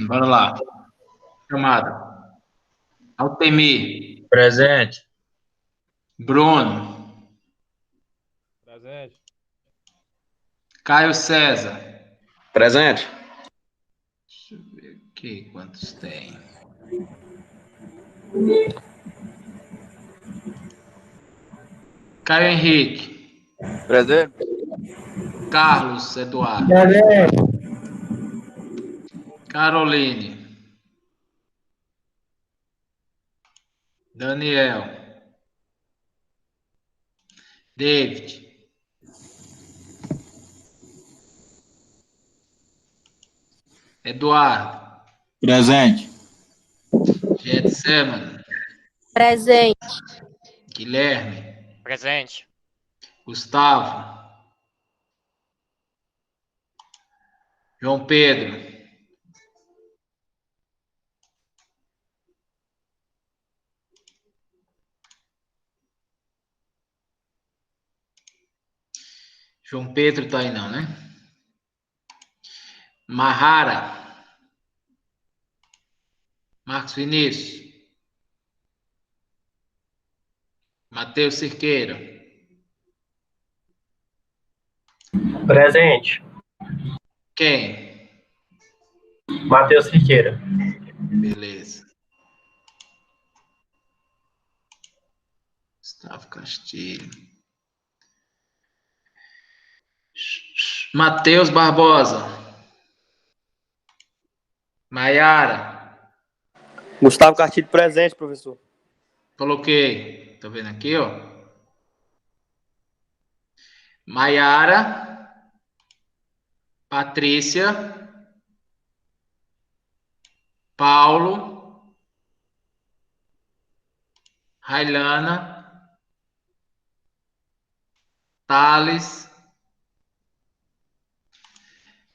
Bora lá. Chamada. Altemir. Presente. Bruno. Presente. Caio César. Presente. Deixa eu ver aqui quantos tem. Caio Henrique. Presente. Carlos Eduardo. Caroline. Daniel. David. Eduardo. Presente. Getseman. Presente. Guilherme. Presente. Gustavo. João Pedro. João Pedro tá aí não, né? Mahara. Marcos Vinícius. Matheus Cirqueira. Presente. Quem? Matheus Siqueira. Beleza. Gustavo Castilho. Matheus Barbosa. Maiara. Gustavo Castilho presente, professor. Coloquei. Tô vendo aqui, ó. Maiara. Patrícia. Paulo. Railana. Thales.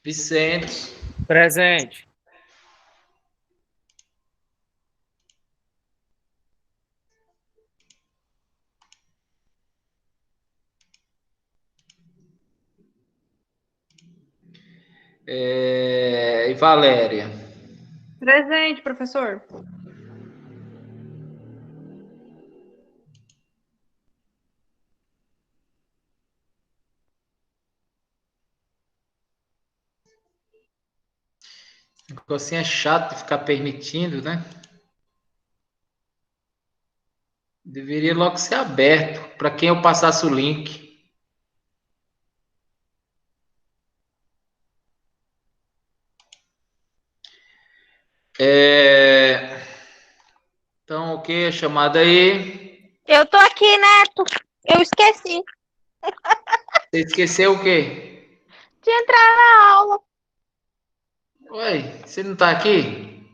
Vicente. Presente. E Valéria. Presente, professor. O negocinho é chato de ficar permitindo, né? Deveria logo ser aberto para quem eu passasse o link. Então, o que? Chamada aí. Eu tô aqui, Neto. Eu esqueci Você esqueceu o quê? de entrar na aula. Ué, você não tá aqui?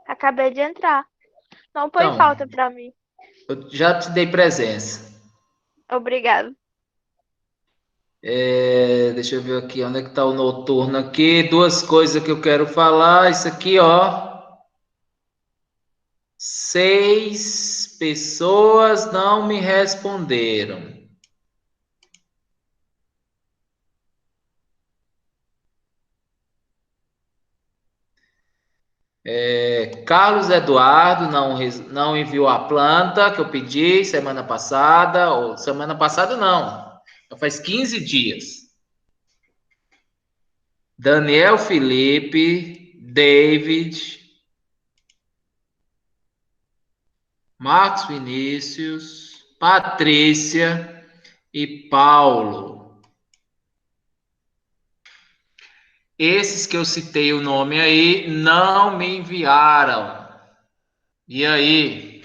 Acabei de entrar. Não põe Então, falta pra mim. eu já te dei presença. Obrigado. Deixa eu ver aqui, onde é que tá o noturno aqui? Duas coisas que eu quero falar. Isso aqui, ó. 6 pessoas não me responderam. Carlos Eduardo não enviou a planta que eu pedi semana passada, ou semana passada não, faz 15 dias. Daniel Felipe, David, Marcos Vinícius, Patrícia e Paulo. Esses que eu citei o nome aí não me enviaram. E aí?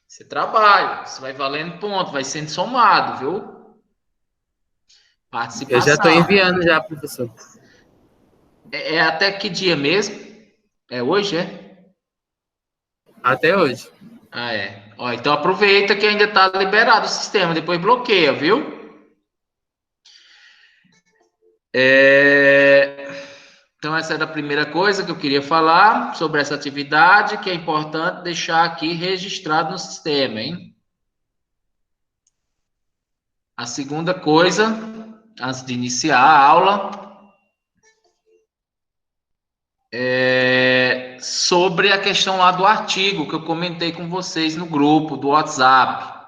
Você trabalha, você vai valendo ponto, vai sendo somado, viu? Participação. Eu já estou enviando já, professor. É até que dia mesmo? É hoje, é? Até hoje. Ah, é. Ó, então aproveita que ainda está liberado o sistema, depois bloqueia, viu? Então essa era a primeira coisa que eu queria falar sobre essa atividade, que é importante deixar aqui registrado no sistema, hein? A segunda coisa, antes de iniciar a aula, é sobre a questão lá do artigo que eu comentei com vocês no grupo do WhatsApp.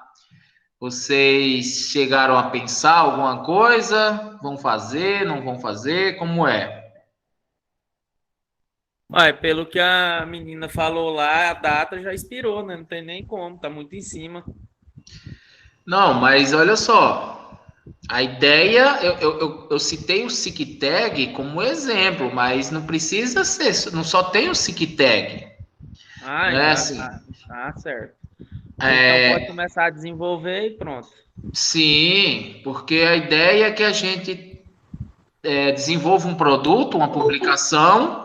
Vocês chegaram a pensar alguma coisa? Vão fazer, não vão fazer? Como é? Pelo que a menina falou lá, a data já expirou, né? Não tem nem como, tá muito em cima. Não, mas olha só. A ideia, eu citei o SICTAG como exemplo, mas não precisa ser, não só tem o SICTAG. Né? Assim, Certo. Então pode começar a desenvolver e pronto. Sim, porque a ideia é que a gente desenvolva um produto, uma publicação,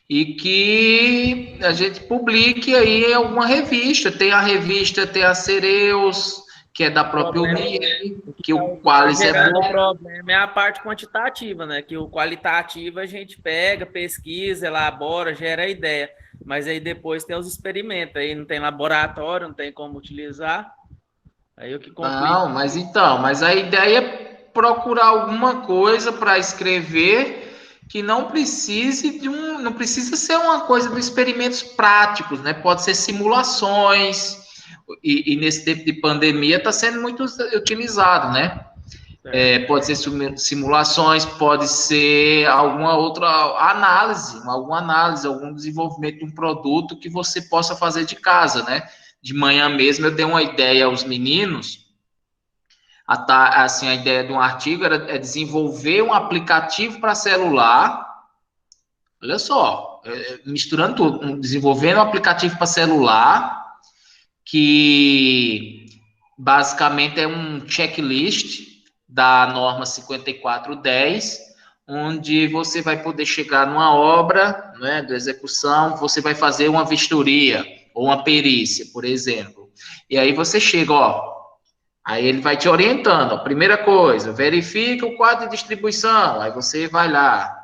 e que a gente publique aí em alguma revista. Tem a Cereus, que é da própria Unir, que o Qualis é bom. O problema é a parte quantitativa, né? Que o qualitativo a gente pega, pesquisa, elabora, gera a ideia. Mas aí depois tem os experimentos, aí não tem laboratório, não tem como utilizar. Aí o que complica. Não, mas a ideia é procurar alguma coisa para escrever que não precise não precisa ser uma coisa de experimentos práticos, né? Pode ser simulações, e nesse tempo de pandemia está sendo muito utilizado, né? Pode ser simulações, pode ser alguma outra análise, algum desenvolvimento de um produto que você possa fazer de casa, né? De manhã mesmo eu dei uma ideia aos meninos, assim, a ideia de um artigo é desenvolver um aplicativo para celular, olha só, misturando tudo, desenvolvendo um aplicativo para celular, que basicamente é um checklist da norma 5410, onde você vai poder chegar numa obra, né, de execução, você vai fazer uma vistoria ou uma perícia, por exemplo. E aí você chega, aí ele vai te orientando. Primeira coisa, verifica o quadro de distribuição. Aí você vai lá.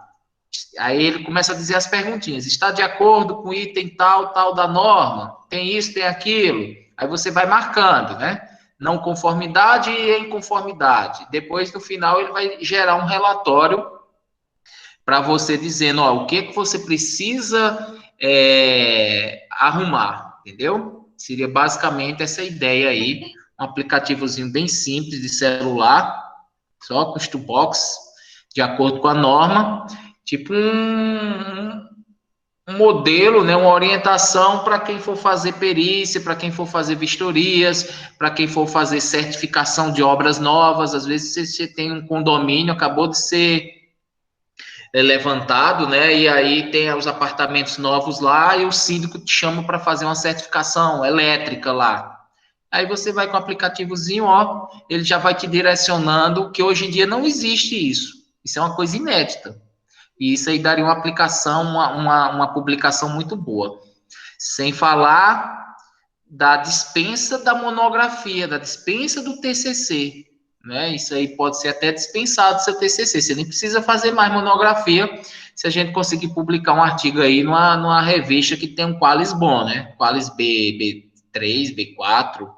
Aí ele começa a dizer as perguntinhas. Está de acordo com o item tal, tal da norma? Tem isso, tem aquilo. Aí você vai marcando, né? Não conformidade e inconformidade. Depois, no final, ele vai gerar um relatório para você dizendo, o que você precisa arrumar, entendeu? Seria basicamente essa ideia aí, um aplicativozinho bem simples de celular, só com os toolbox, de acordo com a norma, tipo um modelo, né, uma orientação para quem for fazer perícia, para quem for fazer vistorias, para quem for fazer certificação de obras novas. Às vezes você tem um condomínio, acabou de ser levantado, né, e aí tem os apartamentos novos lá e o síndico te chama para fazer uma certificação elétrica lá. Aí você vai com o aplicativozinho, ele já vai te direcionando, que hoje em dia não existe isso. Isso é uma coisa inédita. E isso aí daria uma aplicação, uma publicação muito boa. Sem falar da dispensa da monografia, da dispensa do TCC. Né? Isso aí pode ser até dispensado do seu TCC. Você nem precisa fazer mais monografia se a gente conseguir publicar um artigo aí numa revista que tem um Qualis bom, né? Qualis B3, B4.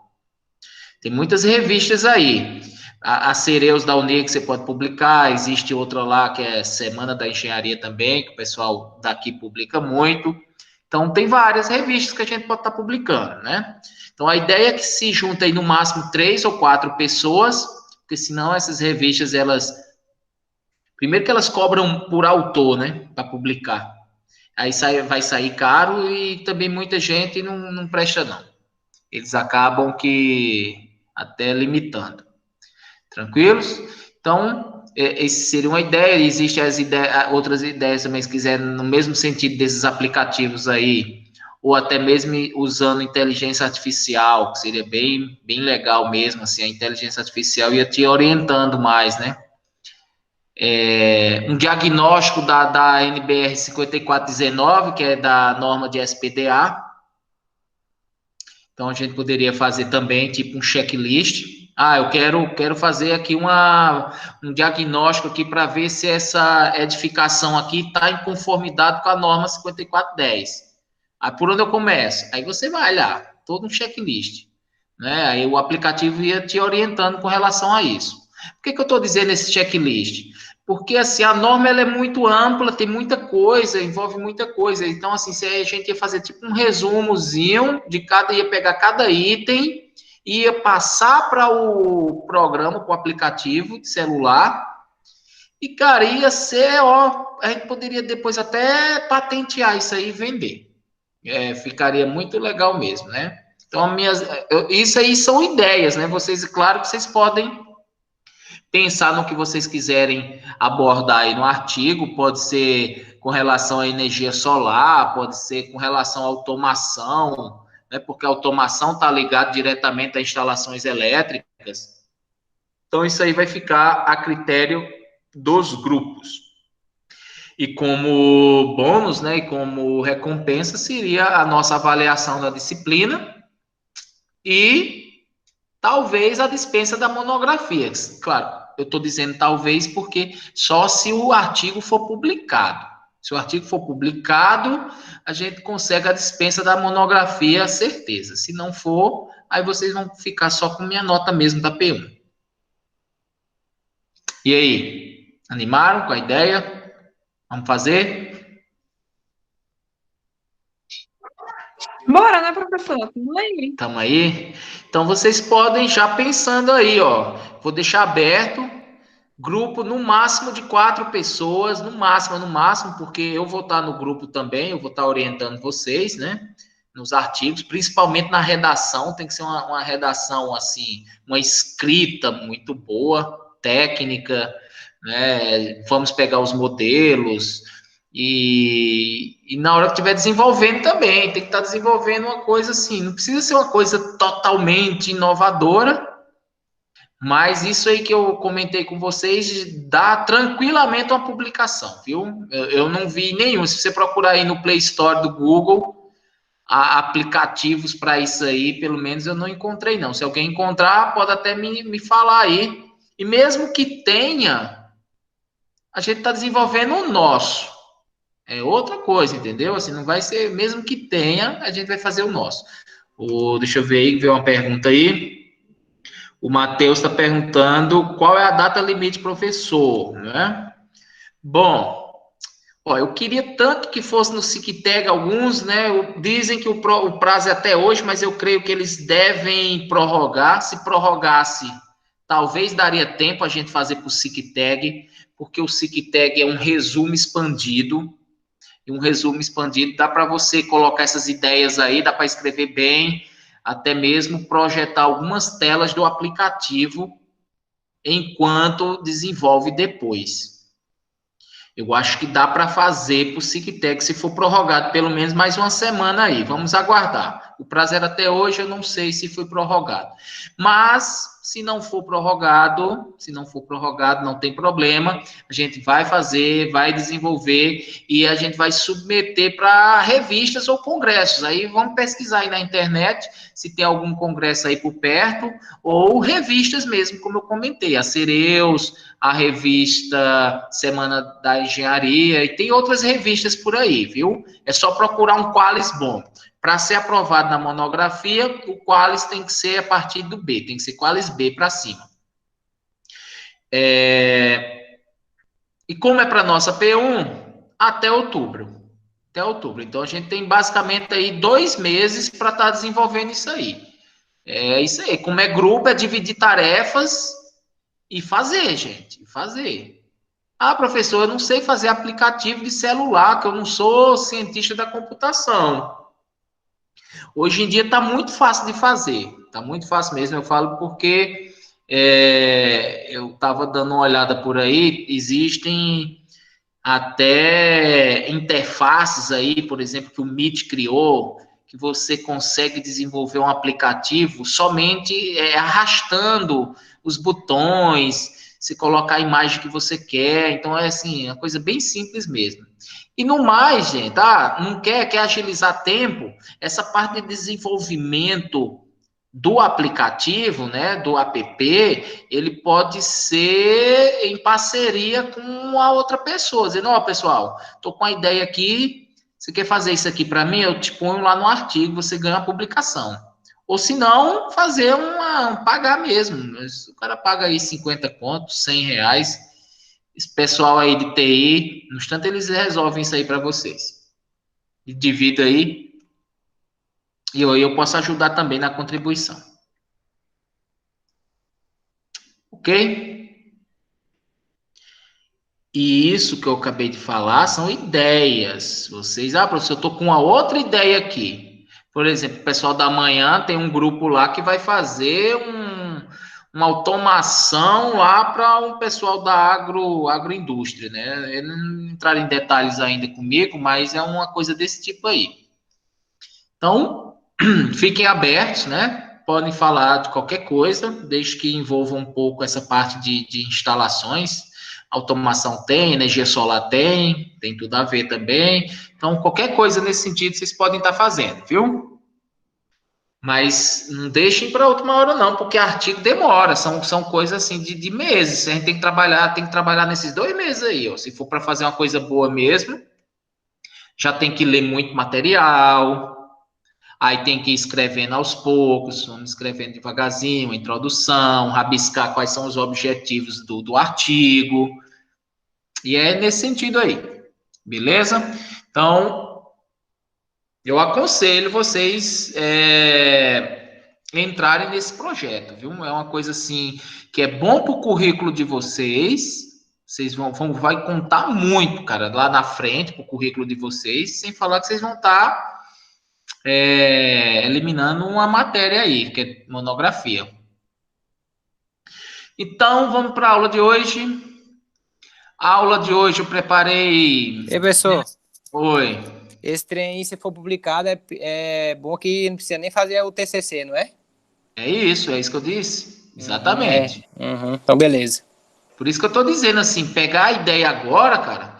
Tem muitas revistas aí. A Cereus da Unir que você pode publicar, existe outra lá que é Semana da Engenharia também, que o pessoal daqui publica muito. Então, tem várias revistas que a gente pode estar publicando, né? Então, a ideia é que se junta aí no máximo 3 ou 4 pessoas, porque senão essas revistas, primeiro que elas cobram por autor, né, para publicar. Aí vai sair caro e também muita gente não presta, não. Eles acabam que até limitando. Tranquilos? Então, essa seria uma ideia. Existem outras ideias também, se quiser, no mesmo sentido desses aplicativos aí, ou até mesmo usando inteligência artificial, que seria bem, bem legal mesmo, assim, a inteligência artificial ia te orientando mais, né? Um diagnóstico da NBR 5419, que é da norma de SPDA. Então, a gente poderia fazer também, tipo, um checklist. Eu quero fazer aqui um diagnóstico aqui para ver se essa edificação aqui está em conformidade com a norma 5410. Aí, por onde eu começo? Aí você vai lá, todo um checklist, né? Aí o aplicativo ia te orientando com relação a isso. Por que eu estou dizendo esse checklist? Porque, assim, a norma ela é muito ampla, tem muita coisa, envolve muita coisa. Então, assim, se a gente ia fazer tipo um resumozinho ia pegar cada item, ia passar para o programa, para o aplicativo de celular, e, cara, ia ser, a gente poderia depois até patentear isso aí e vender. Ficaria muito legal mesmo, né? Então, isso aí são ideias, né? Claro que vocês podem pensar no que vocês quiserem abordar aí no artigo, pode ser com relação à energia solar, pode ser com relação à automação, né, porque a automação está ligada diretamente a instalações elétricas. Então, isso aí vai ficar a critério dos grupos. E como bônus, né, e como recompensa, seria a nossa avaliação da disciplina e talvez a dispensa da monografia. Claro, eu estou dizendo talvez porque só se o artigo for publicado. Se o artigo for publicado, a gente consegue a dispensa da monografia, certeza. Se não for, aí vocês vão ficar só com minha nota mesmo da P1. E aí? Animaram com a ideia? Vamos fazer? Bora, né, professor? Tamo aí. Tamo aí? Então, vocês podem já pensando aí, ó. Vou deixar aberto. Grupo no máximo de 4 pessoas, no máximo, porque eu vou estar no grupo também, eu vou estar orientando vocês, né? Nos artigos, principalmente na redação, tem que ser uma redação, assim, uma escrita muito boa, técnica, né? Vamos pegar os modelos e na hora que estiver desenvolvendo também, tem que estar desenvolvendo uma coisa assim, não precisa ser uma coisa totalmente inovadora, mas isso aí que eu comentei com vocês dá tranquilamente uma publicação, viu? Eu não vi nenhum. Se você procurar aí no Play Store do Google, há aplicativos para isso aí, pelo menos eu não encontrei, não. Se alguém encontrar, pode até me falar aí. E mesmo que tenha, a gente está desenvolvendo o nosso. É outra coisa, entendeu? Assim, não vai ser, mesmo que tenha, a gente vai fazer o nosso. Deixa eu ver aí, ver uma pergunta aí. O Matheus está perguntando qual é a data limite, professor, né? Bom, eu queria tanto que fosse no SICTEG alguns, né? Dizem que o prazo é até hoje, mas eu creio que eles devem prorrogar. Se prorrogasse, talvez daria tempo a gente fazer para o SICTEG, porque o SICTEG é um resumo expandido. E um resumo expandido dá para você colocar essas ideias aí, dá para escrever bem, até mesmo projetar algumas telas do aplicativo enquanto desenvolve depois. Eu acho que dá para fazer para o SICTEG, se for prorrogado pelo menos mais uma semana aí. Vamos aguardar. O prazo era até hoje, eu não sei se foi prorrogado. Mas, se não for prorrogado, não tem problema. A gente vai fazer, vai desenvolver e a gente vai submeter para revistas ou congressos. Aí vamos pesquisar aí na internet se tem algum congresso aí por perto ou revistas mesmo, como eu comentei. A Cereus, a revista Semana da Engenharia, e tem outras revistas por aí, viu? É só procurar um Qualis bom. Para ser aprovado na monografia, o Qualis tem que ser a partir do B, tem que ser Qualis B para cima. E como é para nossa P1, até outubro. Até outubro. Então, a gente tem basicamente aí 2 meses para estar desenvolvendo isso aí. É isso aí. Como é grupo, é dividir tarefas e fazer, gente. Fazer. Ah, professor, eu não sei fazer aplicativo de celular, que eu não sou cientista da computação. Hoje em dia está muito fácil de fazer, está muito fácil mesmo. Eu falo porque eu estava dando uma olhada por aí, existem até interfaces aí, por exemplo, que o Meet criou, que você consegue desenvolver um aplicativo somente arrastando os botões, se colocar a imagem que você quer. Então, é assim, uma coisa bem simples mesmo. E no mais, gente, não quer agilizar tempo, essa parte de desenvolvimento do aplicativo, né, do app, ele pode ser em parceria com a outra pessoa, dizendo, ó, pessoal, tô com a ideia aqui, você quer fazer isso aqui para mim? Eu te ponho lá no artigo, você ganha a publicação. Ou se não, fazer pagar mesmo. O cara paga aí 50 contos, 100 reais. Esse pessoal aí de TI, no instante eles resolvem isso aí para vocês. E divida aí. E eu posso ajudar também na contribuição. Ok? E isso que eu acabei de falar são ideias. Vocês, professor, eu estou com uma outra ideia aqui. Por exemplo, o pessoal da manhã tem um grupo lá que vai fazer uma automação lá para um pessoal da agroindústria, né? Eu não entraram em detalhes ainda comigo, mas é uma coisa desse tipo aí. Então, fiquem abertos, né? Podem falar de qualquer coisa, desde que envolva um pouco essa parte de instalações. Automação tem, energia solar tem tudo a ver também. Então, qualquer coisa nesse sentido vocês podem estar fazendo, viu? Mas não deixem para a última hora, não, porque artigo demora, são coisas assim de meses. A gente tem que trabalhar nesses 2 meses aí, ó. Se for para fazer uma coisa boa mesmo, já tem que ler muito material. Aí tem que ir escrevendo aos poucos, vamos escrevendo devagarzinho, introdução, rabiscar quais são os objetivos do artigo. E é nesse sentido aí, beleza? Então, eu aconselho vocês entrarem nesse projeto, viu? É uma coisa assim que é bom para o currículo de vocês. Vocês vai contar muito, cara, lá na frente para o currículo de vocês, sem falar que vocês vão estar eliminando uma matéria aí, que é monografia. Então, vamos para a aula de hoje. A aula de hoje eu preparei... Ei, professor, Oi. esse trem aí, se for publicado, é bom que não precisa nem fazer o TCC, não é? É isso que eu disse. Exatamente. Então, beleza. Por isso que eu tô dizendo assim, pegar a ideia agora, cara,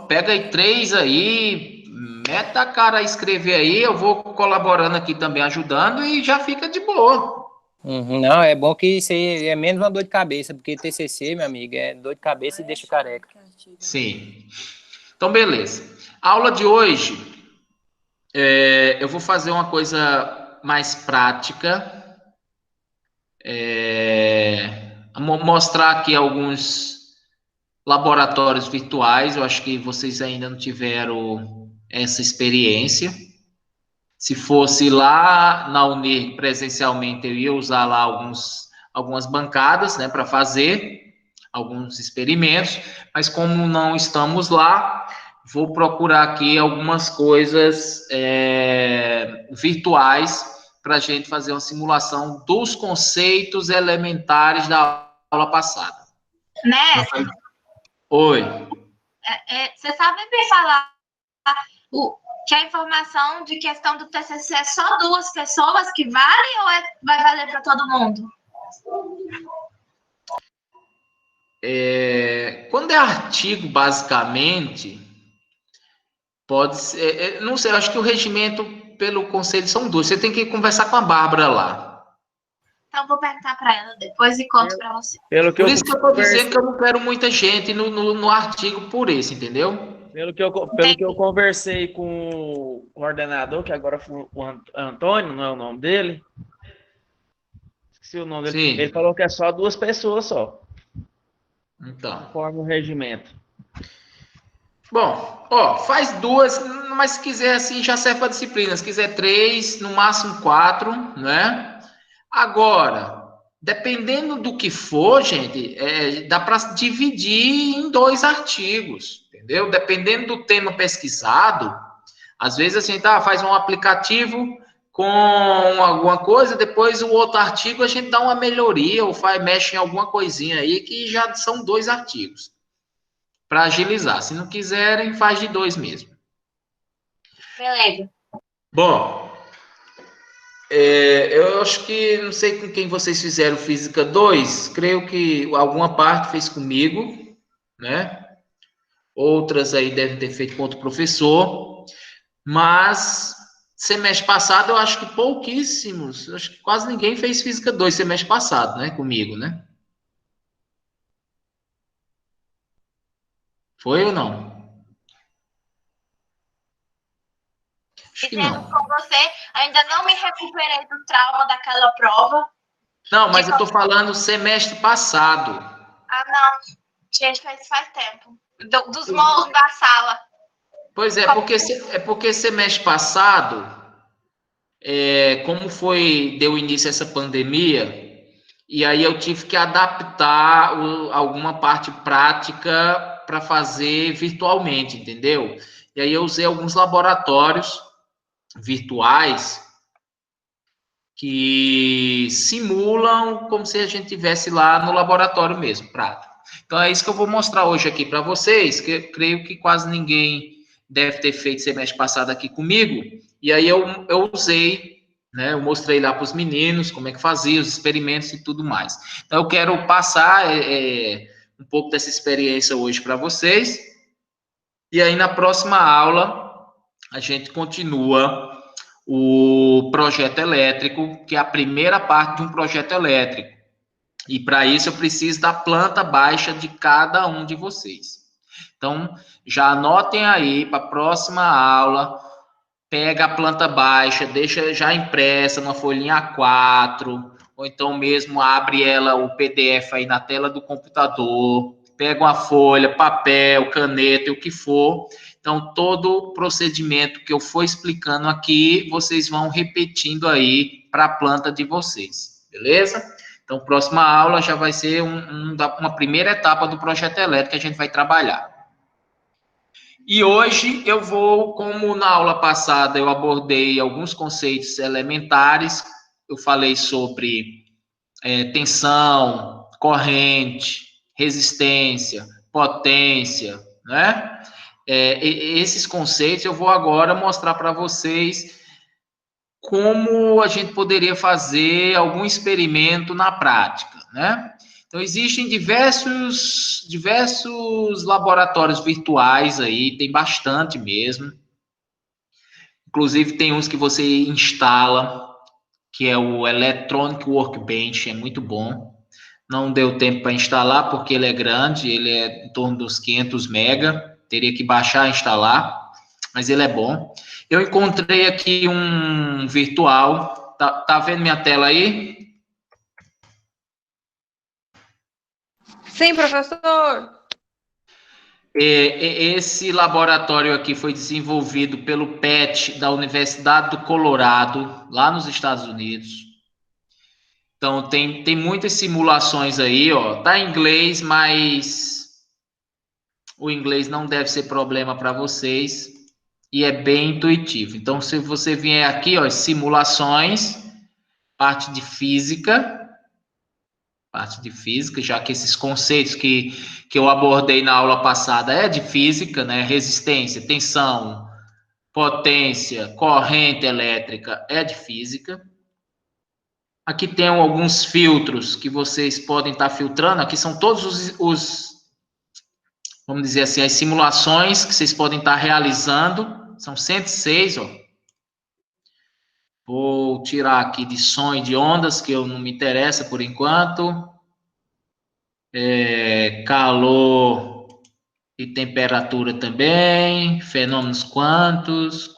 pega aí 3 aí, meta a cara a escrever aí, eu vou colaborando aqui também, ajudando, e já fica de boa. Não, é bom que isso aí é menos uma dor de cabeça, porque TCC, meu amigo, é dor de cabeça e deixa careca. Sim. Então, beleza. A aula de hoje, eu vou fazer uma coisa mais prática. Mostrar aqui alguns laboratórios virtuais. Eu acho que vocês ainda não tiveram essa experiência. Se fosse lá na Unir presencialmente, eu ia usar lá algumas bancadas, né, para fazer alguns experimentos, mas como não estamos lá, vou procurar aqui algumas coisas virtuais para a gente fazer uma simulação dos conceitos elementares da aula passada. Mestre, Oi. você sabe me falar que a informação de questão do TCC é só 2 pessoas que valem ou vai valer para todo mundo? Quando é artigo, basicamente, pode ser... não sei, eu acho que o regimento pelo conselho são 2. Você tem que conversar com a Bárbara lá. Então, vou perguntar para ela depois e conto para você. Por isso que eu estou dizendo que eu não quero muita gente no artigo por esse, entendeu? Pelo que eu conversei com o coordenador, que agora foi o Antônio, não é o nome dele? Esqueci o nome dele. Sim. Ele falou que é só 2 pessoas só. Então. Conforme o regimento. Bom, faz 2, mas se quiser assim, já serve para disciplina. Se quiser 3, no máximo 4, né? Agora, dependendo do que for, gente, dá para dividir em 2 artigos, entendeu? Dependendo do tema pesquisado, às vezes a gente faz um aplicativo com alguma coisa, depois o outro artigo a gente dá uma melhoria ou mexe em alguma coisinha aí, que já são 2 artigos, para agilizar. Se não quiserem, faz de 2 mesmo. Beleza. Bom, eu acho que, não sei com quem vocês fizeram Física 2, creio que alguma parte fez comigo, né? Outras aí devem ter feito com outro professor, mas semestre passado eu acho que pouquíssimos, acho que quase ninguém fez Física 2 semestre passado, né? Comigo, né? Foi ou não? Acho que não. Com você, ainda não me recuperei do trauma daquela prova. Não, mas eu tô falando semestre passado. Ah, não. Gente, faz tempo. Dos módulos da sala. Pois é, porque semestre passado, como deu início a essa pandemia, e aí eu tive que adaptar alguma parte prática para fazer virtualmente, entendeu? E aí eu usei alguns laboratórios virtuais que simulam como se a gente estivesse lá no laboratório mesmo, prático. Então é isso que eu vou mostrar hoje aqui para vocês, que eu creio que quase ninguém deve ter feito semestre passado aqui comigo, e aí eu usei, né, eu mostrei lá para os meninos como é que fazia, os experimentos e tudo mais. Então eu quero passar um pouco dessa experiência hoje para vocês, e aí na próxima aula a gente continua o projeto elétrico, que é a primeira parte de um projeto elétrico. E para isso eu preciso da planta baixa de cada um de vocês. Então, já anotem aí para a próxima aula, pega a planta baixa, deixa já impressa numa folhinha A4, ou então mesmo abre ela, o PDF aí na tela do computador, pega uma folha, papel, caneta, o que for. Então, todo o procedimento que eu for explicando aqui, vocês vão repetindo aí para a planta de vocês, beleza? Então, próxima aula já vai ser uma primeira etapa do projeto elétrico que a gente vai trabalhar. E hoje eu vou, como na aula passada eu abordei alguns conceitos elementares, eu falei sobre tensão, corrente, resistência, potência, né? Esses conceitos eu vou agora mostrar para vocês como a gente poderia fazer algum experimento na prática, né? Então, existem diversos laboratórios virtuais aí, tem bastante mesmo. Inclusive, tem uns que você instala, que é o Electronic Workbench, é muito bom. Não deu tempo para instalar, porque ele é grande, ele é em torno dos 500 mega, teria que baixar e instalar, mas ele é bom. Eu encontrei aqui um virtual, tá vendo minha tela aí? Sim, professor. Esse laboratório aqui foi desenvolvido pelo PET da Universidade do Colorado, lá nos Estados Unidos. Então, tem muitas simulações aí, ó. Tá em inglês, mas o inglês não deve ser problema para vocês. E é bem intuitivo. Então, se você vier aqui, ó, simulações, parte de física, já que esses conceitos que eu abordei na aula passada é de física, né? Resistência, tensão, potência, corrente elétrica é de física. Aqui tem alguns filtros que vocês podem estar filtrando. Aqui são todos vamos dizer assim, as simulações que vocês podem estar realizando. São 106, ó. Vou tirar aqui de som e de ondas, que eu não me interessa por enquanto. Calor e temperatura também. Fenômenos quânticos.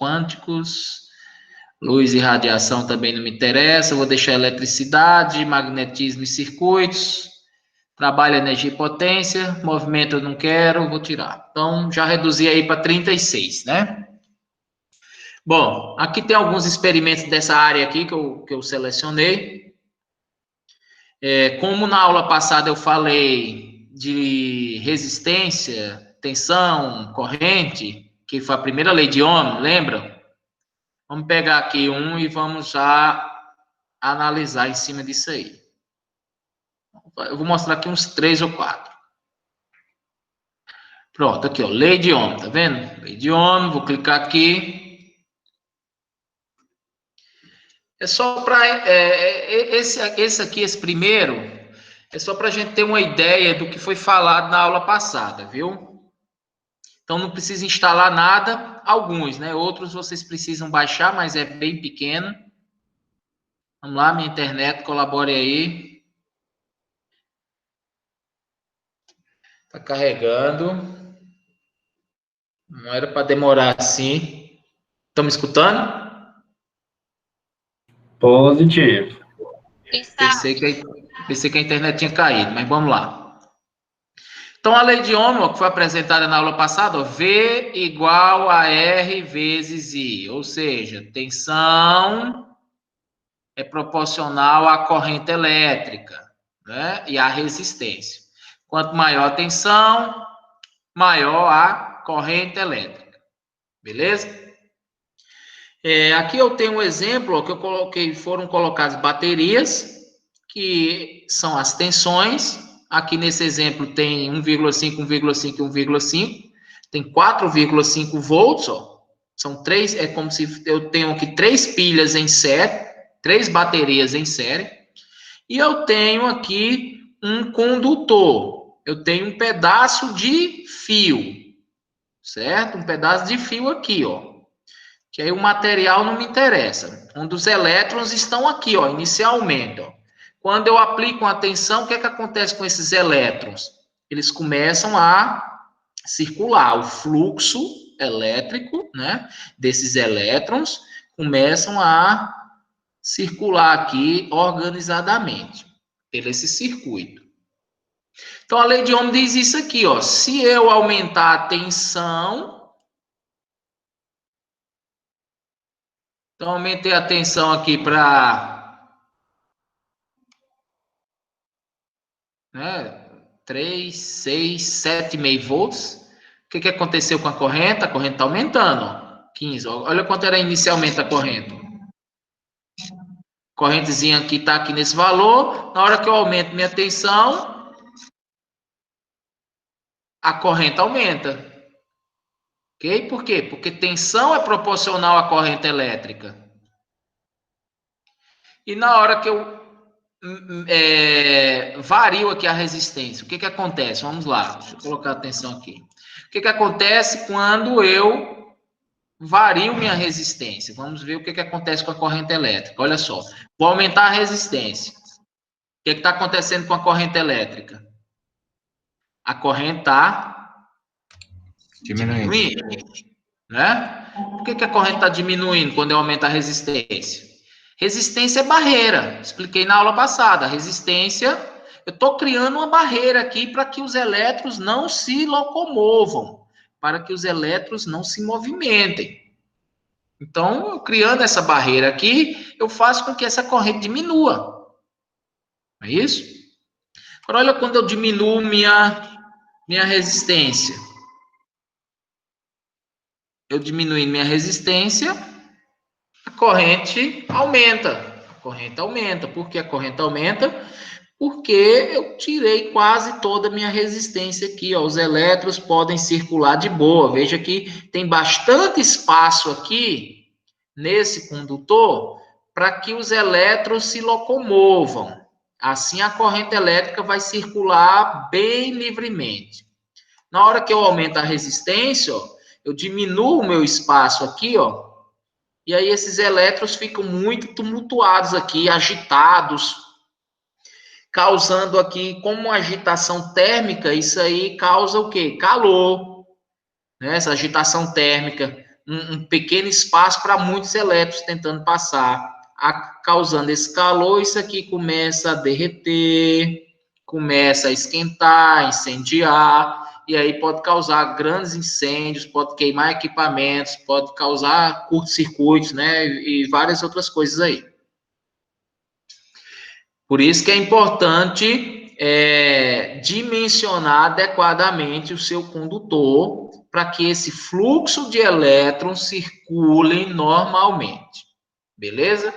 Luz e radiação também não me interessa. Vou deixar eletricidade, magnetismo e circuitos. Trabalho, energia e potência. Movimento eu não quero, vou tirar. Então, já reduzi aí para 36, né? Bom, aqui tem alguns experimentos dessa área aqui que eu selecionei. Como na aula passada eu falei de resistência, tensão, corrente, que foi a primeira lei de Ohm, lembram? Vamos pegar aqui um e vamos já analisar em cima disso aí. Eu vou mostrar aqui uns 3 ou 4. Pronto, aqui, ó, lei de Ohm, tá vendo? Lei de Ohm, vou clicar aqui. É só para esse aqui, esse primeiro, é só para a gente ter uma ideia do que foi falado na aula passada, viu? Então não precisa instalar nada, alguns, né? Outros vocês precisam baixar, mas é bem pequeno. Vamos lá, minha internet, colabore aí. Tá carregando. Não era para demorar assim. Estão me escutando? Positivo. Pensei que a internet tinha caído, mas vamos lá. Então, a lei de Ohm, ó, que foi apresentada na aula passada, ó, V igual a R vezes I. Ou seja, tensão é proporcional à corrente elétrica, né? E à resistência. Quanto maior a tensão, maior a corrente elétrica. Beleza? Aqui eu tenho um exemplo, ó, que eu coloquei, foram colocadas baterias, que são as tensões. Aqui nesse exemplo tem 1,5, 1,5 e 1,5. Tem 4,5 volts, ó. São 3, é como se eu tenho aqui 3 pilhas em série, 3 baterias em série. E eu tenho aqui um condutor. Eu tenho um pedaço de fio, certo? Um pedaço de fio aqui, ó. Que aí o material não me interessa. Onde os elétrons estão aqui, ó, inicialmente, ó. Quando eu aplico uma tensão, o que é que acontece com esses elétrons? Eles começam a circular. O fluxo elétrico, né, desses elétrons começam a circular aqui organizadamente pelo esse circuito. Então, a lei de Ohm diz isso aqui, ó. Se eu aumentar a tensão... Então, aumentei a tensão aqui para 3, 6, 7,5 volts. O que aconteceu com a corrente? A corrente está aumentando, ó, 15. Olha quanto era inicialmente a corrente. Correntezinha aqui está aqui nesse valor. Na hora que eu aumento minha tensão, a corrente aumenta. Ok? Por quê? Porque tensão é proporcional à corrente elétrica. E na hora que eu vario aqui a resistência, o que acontece? Vamos lá, deixa eu colocar atenção aqui. O que acontece quando eu vario minha resistência? Vamos ver o que acontece com a corrente elétrica. Olha só, vou aumentar a resistência. O que está acontecendo com a corrente elétrica? A corrente está diminuindo, né? Por que a corrente está diminuindo quando eu aumento a resistência? Resistência é barreira. Expliquei na aula passada. Resistência, eu estou criando uma barreira aqui para que os elétrons não se locomovam, para que os elétrons não se movimentem. Então, criando essa barreira aqui, eu faço com que essa corrente diminua. Não é isso? Agora, olha quando eu diminuo minha resistência. Eu diminuindo minha resistência, a corrente aumenta. A corrente aumenta. Por que a corrente aumenta? Porque eu tirei quase toda a minha resistência aqui, ó. Os elétrons podem circular de boa. Veja que tem bastante espaço aqui nesse condutor para que os elétrons se locomovam. Assim a corrente elétrica vai circular bem livremente. Na hora que eu aumento a resistência, ó, eu diminuo o meu espaço aqui, ó. E aí esses elétrons ficam muito tumultuados aqui, agitados, causando aqui, como uma agitação térmica, isso aí causa o quê? Calor, né? Essa agitação térmica, um pequeno espaço para muitos elétrons tentando passar, causando esse calor, isso aqui começa a derreter, começa a esquentar, incendiar, e aí pode causar grandes incêndios, pode queimar equipamentos, pode causar curto-circuitos, né? E várias outras coisas aí. Por isso que é importante dimensionar adequadamente o seu condutor para que esse fluxo de elétrons circule normalmente. Beleza?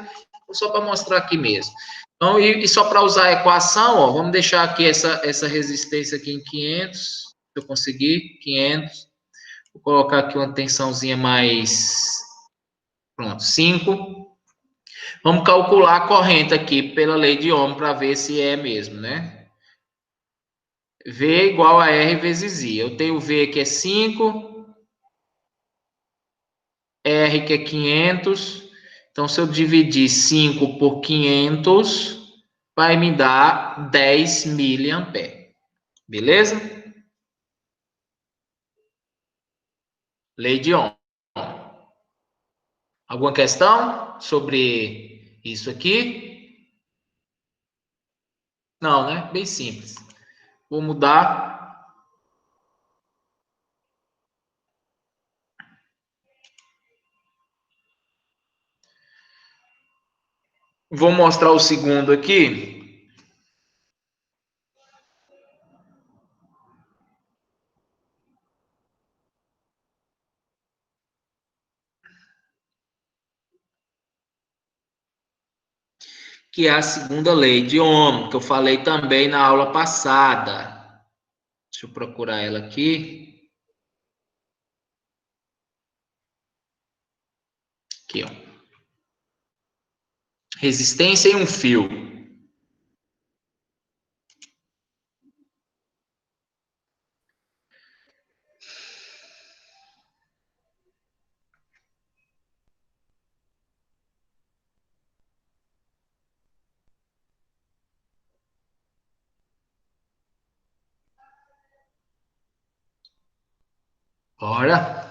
Só para mostrar aqui mesmo. Então, e só para usar a equação, ó, vamos deixar aqui essa resistência aqui em 500, se eu conseguir, 500. Vou colocar aqui uma tensãozinha mais, pronto, 5. Vamos calcular a corrente aqui pela lei de Ohm para ver se é mesmo, né? V igual a R vezes I. Eu tenho V que é 5, R que é 500. Então, se eu dividir 5 por 500, vai me dar 10 miliamperes. Beleza? Lei de Ohm. Alguma questão sobre isso aqui? Não, né? Bem simples. Vou mudar. Vou mostrar o segundo aqui. Que é a segunda lei de Ohm, que eu falei também na aula passada. Deixa eu procurar ela aqui. Aqui, ó. Resistência em um fio. Bora.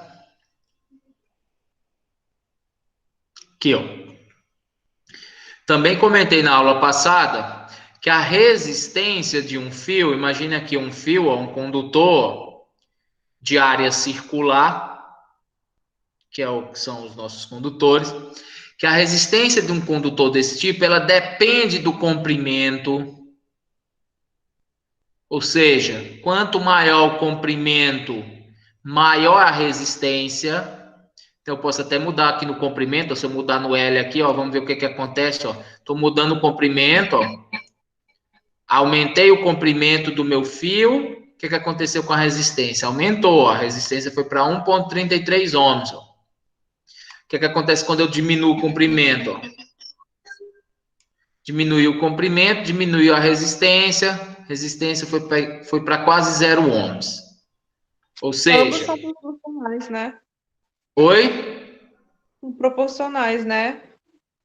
Aqui, ó. Também comentei na aula passada que a resistência de um fio, imagine aqui um fio, ó, um condutor de área circular, que são os nossos condutores, que a resistência de um condutor desse tipo, ela depende do comprimento. Ou seja, quanto maior o comprimento, maior a resistência. Então, eu posso até mudar aqui no comprimento. Se eu mudar no L aqui, ó, vamos ver o que acontece. Estou mudando o comprimento. Ó. Aumentei o comprimento do meu fio. O que aconteceu com a resistência? Aumentou. A resistência foi para 1,33 ohms. Ó. O que acontece quando eu diminuo o comprimento? Ó? Diminuiu o comprimento, diminuiu a resistência. Resistência foi para quase 0 ohms. Ou seja... Ambos são proporcionais, né? Oi? Proporcionais, né?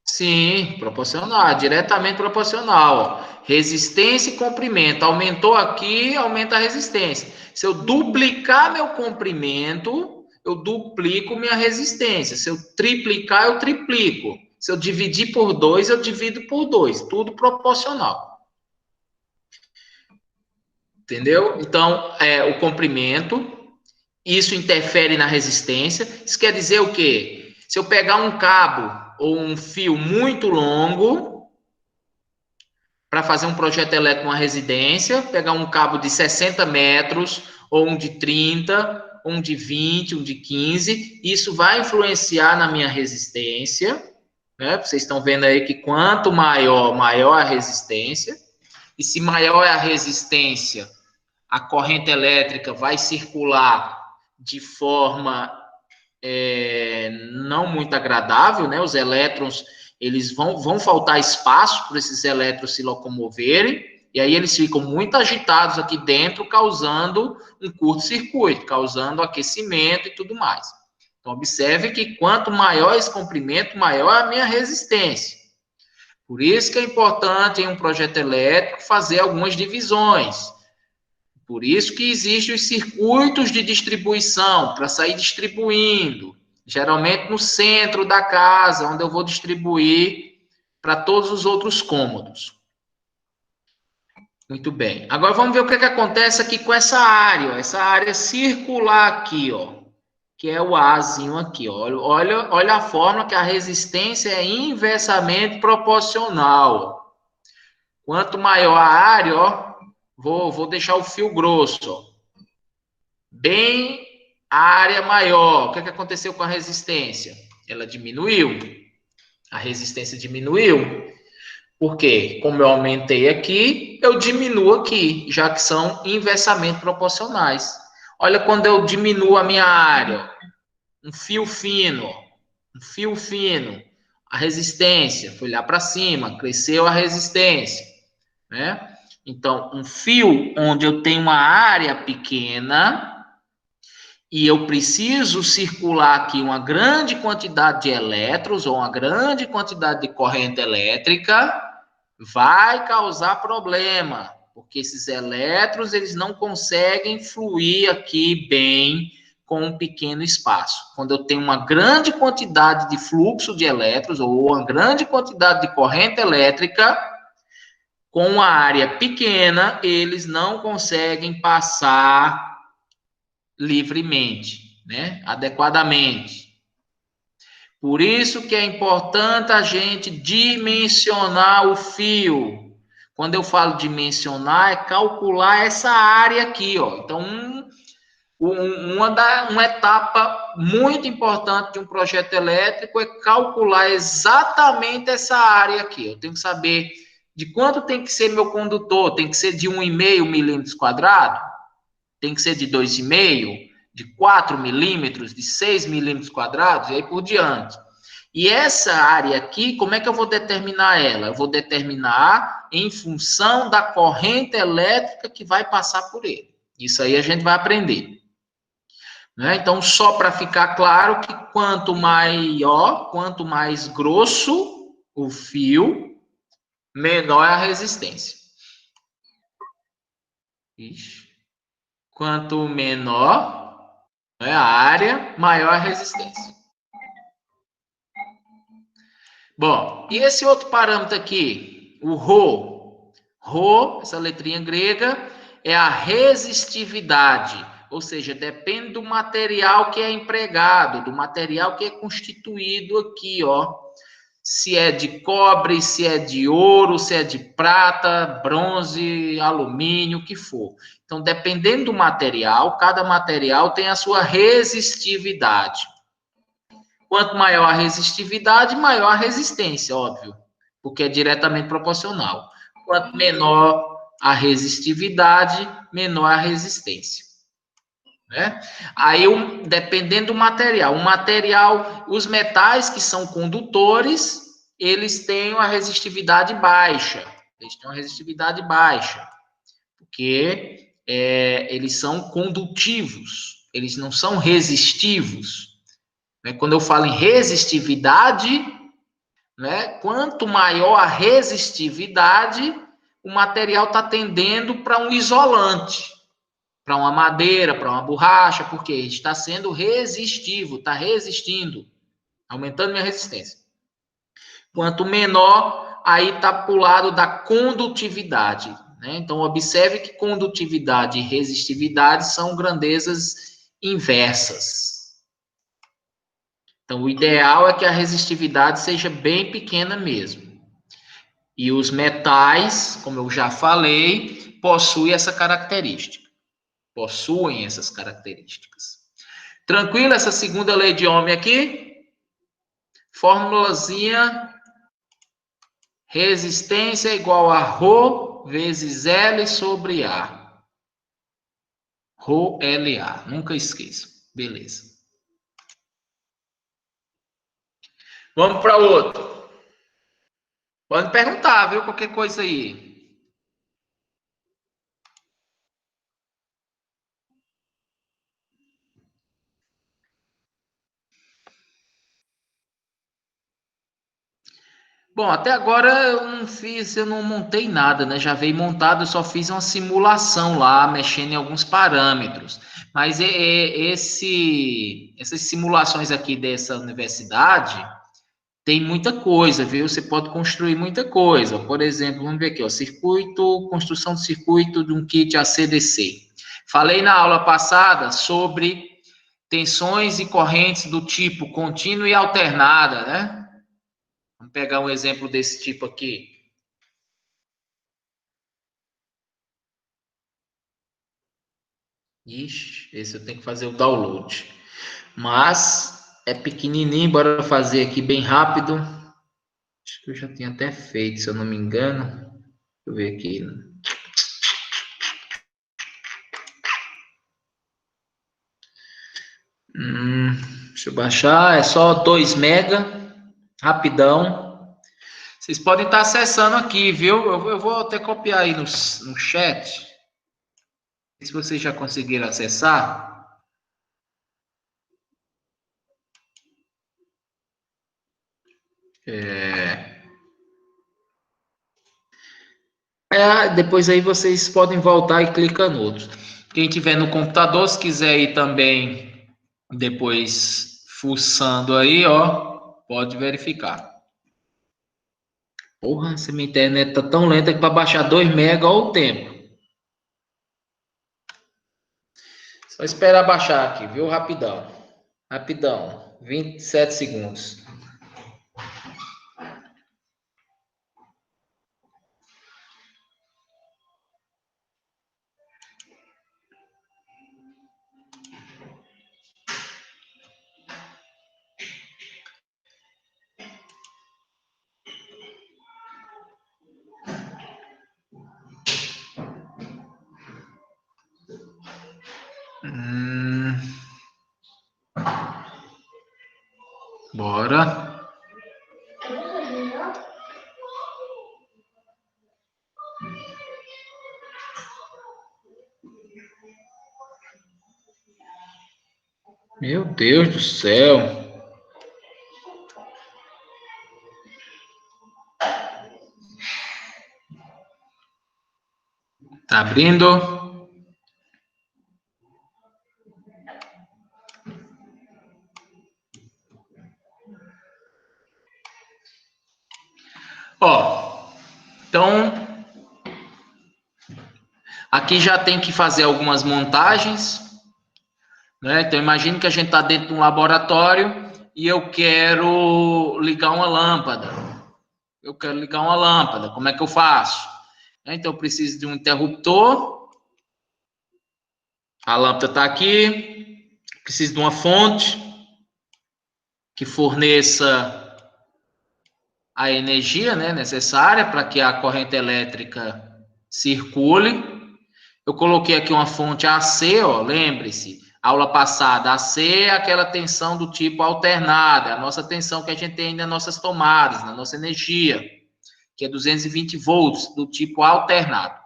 Sim, proporcional, diretamente proporcional. Ó. Resistência e comprimento. Aumentou aqui, aumenta a resistência. Se eu duplicar meu comprimento, eu duplico minha resistência. Se eu triplicar, eu triplico. Se eu dividir por 2, eu divido por 2. Tudo proporcional. Entendeu? Então, o comprimento, isso interfere na resistência. Isso quer dizer o quê? Se eu pegar um cabo ou um fio muito longo para fazer um projeto elétrico numa residência, pegar um cabo de 60 metros, ou um de 30, um de 20, um de 15, isso vai influenciar na minha resistência, né? Vocês estão vendo aí que quanto maior, maior a resistência, e se maior é a resistência, a corrente elétrica vai circular de forma não muito agradável, né? Os elétrons, eles vão faltar espaço para esses elétrons se locomoverem, e aí eles ficam muito agitados aqui dentro, causando um curto-circuito, causando aquecimento e tudo mais. Então, observe que quanto maior esse comprimento, maior a minha resistência. Por isso que é importante em um projeto elétrico fazer algumas divisões. Por isso que existem os circuitos de distribuição, para sair distribuindo, geralmente no centro da casa, onde eu vou distribuir para todos os outros cômodos. Muito bem. Agora vamos ver o que acontece aqui com essa área circular aqui, ó, que é o Azinho aqui, ó. Olha a forma que a resistência é inversamente proporcional. Quanto maior a área, ó, vou deixar o fio grosso, ó. Bem, a área maior. O que aconteceu com a resistência? Ela diminuiu. A resistência diminuiu. Por quê? Como eu aumentei aqui, eu diminuo aqui, já que são inversamente proporcionais. Olha quando eu diminuo a minha área. Um fio fino. A resistência foi lá para cima, cresceu a resistência, né? Então, um fio onde eu tenho uma área pequena e eu preciso circular aqui uma grande quantidade de elétrons ou uma grande quantidade de corrente elétrica, vai causar problema, porque esses elétrons eles não conseguem fluir aqui bem com um pequeno espaço. Quando eu tenho uma grande quantidade de fluxo de elétrons ou uma grande quantidade de corrente elétrica, com uma área pequena, eles não conseguem passar livremente, né? Adequadamente. Por isso que é importante a gente dimensionar o fio. Quando eu falo dimensionar, é calcular essa área aqui, ó. Então, uma etapa muito importante de um projeto elétrico é calcular exatamente essa área aqui. Eu tenho que saber de quanto tem que ser meu condutor. Tem que ser de 1,5 milímetros quadrados? Tem que ser de 2,5? De 4 milímetros? De 6 milímetros quadrados? E aí por diante. E essa área aqui, como é que eu vou determinar ela? Eu vou determinar em função da corrente elétrica que vai passar por ele. Isso aí a gente vai aprender. Né? Então, só para ficar claro que quanto maior, quanto mais grosso o fio, menor é a resistência. Ixi. Quanto menor é a área, maior a resistência. Bom, e esse outro parâmetro aqui, o ρ. ρ, essa letrinha grega, é a resistividade. Ou seja, depende do material que é empregado, do material que é constituído aqui, ó. Se é de cobre, se é de ouro, se é de prata, bronze, alumínio, o que for. Então, dependendo do material, cada material tem a sua resistividade. Quanto maior a resistividade, maior a resistência, óbvio, porque é diretamente proporcional. Quanto menor a resistividade, menor a resistência. Né? Aí, dependendo do material, os metais que são condutores, eles têm uma resistividade baixa. Porque eles são condutivos, eles não são resistivos. Né? Quando eu falo em resistividade, né? Quanto maior a resistividade, o material está tendendo para um isolante. Para uma madeira, para uma borracha, porque está sendo resistivo, está resistindo, aumentando minha resistência. Quanto menor, aí está para o lado da condutividade. Né? Então, observe que condutividade e resistividade são grandezas inversas. Então, o ideal é que a resistividade seja bem pequena mesmo. E os metais, como eu já falei, possuem essa característica. Possuem essas características. Tranquilo essa segunda lei de Ohm aqui? Formulazinha. Resistência igual a ρ vezes L sobre A. ρLA. Nunca esqueça. Beleza. Vamos para outro. Pode perguntar, viu? Qualquer coisa aí. Bom, até agora eu não montei nada, né? Já veio montado, eu só fiz uma simulação lá, mexendo em alguns parâmetros. Mas essas simulações aqui dessa universidade tem muita coisa, viu? Você pode construir muita coisa. Por exemplo, vamos ver aqui, ó, construção de circuito de um kit AC/DC. Falei na aula passada sobre tensões e correntes do tipo contínua e alternada, né? Vamos pegar um exemplo desse tipo aqui. Ixi, esse eu tenho que fazer o download. Mas é pequenininho, bora fazer aqui bem rápido. Acho que eu já tinha até feito, se eu não me engano. Deixa eu ver aqui. Deixa eu baixar, é só 2 mega, rapidão. Vocês podem estar acessando aqui, viu? Eu vou até copiar aí no chat. Se vocês já conseguiram acessar. Depois aí vocês podem voltar e clicar no outro. Quem tiver no computador, se quiser ir também depois fuçando aí, ó, pode verificar. Porra, essa minha internet tá tão lenta que para baixar 2 mega, olha o tempo. Só esperar baixar aqui, viu? Rapidão. Rapidão. 27 segundos. Bora. Meu Deus do céu. Tá abrindo. Ó, então, aqui já tem que fazer algumas montagens, né? Então, imagine que a gente está dentro de um laboratório e eu quero ligar uma lâmpada. Eu quero ligar uma lâmpada, como é que eu faço? Então, eu preciso de um interruptor. A lâmpada está aqui. Preciso de uma fonte que forneça a energia, né, necessária para que a corrente elétrica circule. Eu coloquei aqui uma fonte AC, ó, lembre-se, aula passada, AC é aquela tensão do tipo alternada, a nossa tensão que a gente tem nas nossas tomadas, na nossa energia, que é 220 volts, do tipo alternado.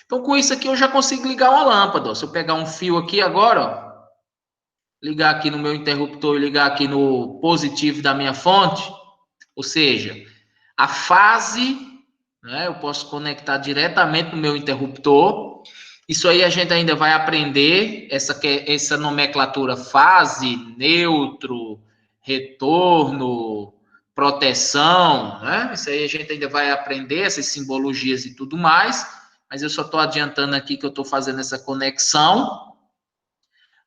Então, com isso aqui, eu já consigo ligar uma lâmpada, ó. Se eu pegar um fio aqui agora, ó, ligar aqui no meu interruptor e ligar aqui no positivo da minha fonte, ou seja, a fase, né, eu posso conectar diretamente no meu interruptor. Isso aí a gente ainda vai aprender, essa nomenclatura fase, neutro, retorno, proteção, né? Isso aí a gente ainda vai aprender, essas simbologias e tudo mais, mas eu só estou adiantando aqui que eu estou fazendo essa conexão.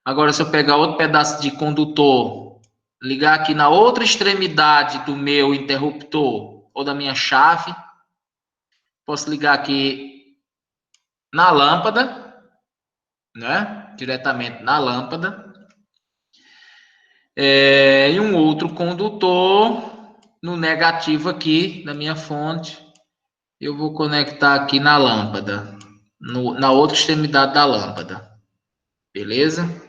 Agora, se eu pegar outro pedaço de condutor, ligar aqui na outra extremidade do meu interruptor ou da minha chave, posso ligar aqui na lâmpada, né? Diretamente na lâmpada. E um outro condutor no negativo aqui na minha fonte. Eu vou conectar aqui na lâmpada, na outra extremidade da lâmpada. Beleza?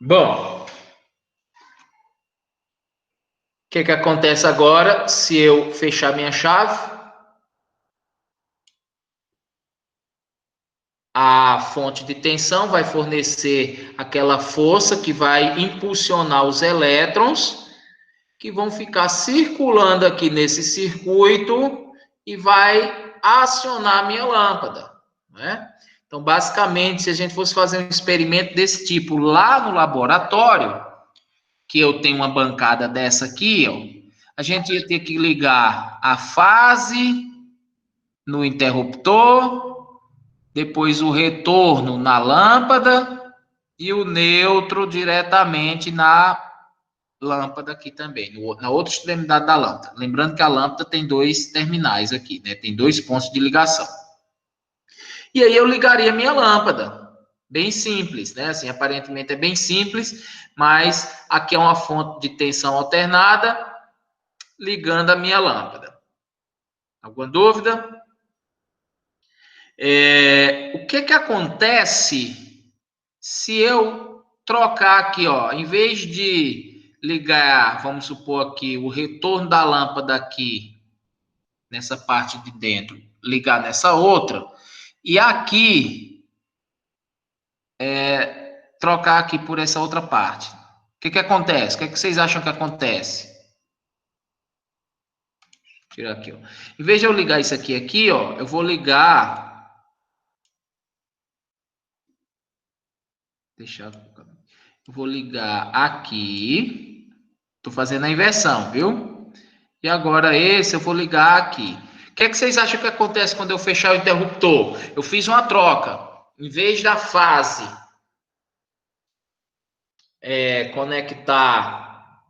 Bom, o que acontece agora se eu fechar minha chave? A fonte de tensão vai fornecer aquela força que vai impulsionar os elétrons, que vão ficar circulando aqui nesse circuito e vai acionar a minha lâmpada, né? Então, basicamente, se a gente fosse fazer um experimento desse tipo lá no laboratório, que eu tenho uma bancada dessa aqui, ó, a gente ia ter que ligar a fase no interruptor, depois o retorno na lâmpada e o neutro diretamente na lâmpada aqui também, na outra extremidade da lâmpada. Lembrando que a lâmpada tem 2 terminais aqui, né? Tem 2 pontos de ligação. E aí eu ligaria minha lâmpada. Bem simples, né? Assim, aparentemente é bem simples, mas aqui é uma fonte de tensão alternada, ligando a minha lâmpada. Alguma dúvida? O que acontece se eu trocar aqui, ó, em vez de ligar, vamos supor aqui, o retorno da lâmpada aqui, nessa parte de dentro, ligar nessa outra, e aqui, trocar aqui por essa outra parte. O que acontece? O que vocês acham que acontece? Tirar aqui, ó. Em vez de eu ligar isso aqui, ó, eu vou ligar... Eu vou ligar aqui. Estou fazendo a inversão, viu? E agora esse eu vou ligar aqui. O que vocês acham que acontece quando eu fechar o interruptor? Eu fiz uma troca. Em vez da fase conectar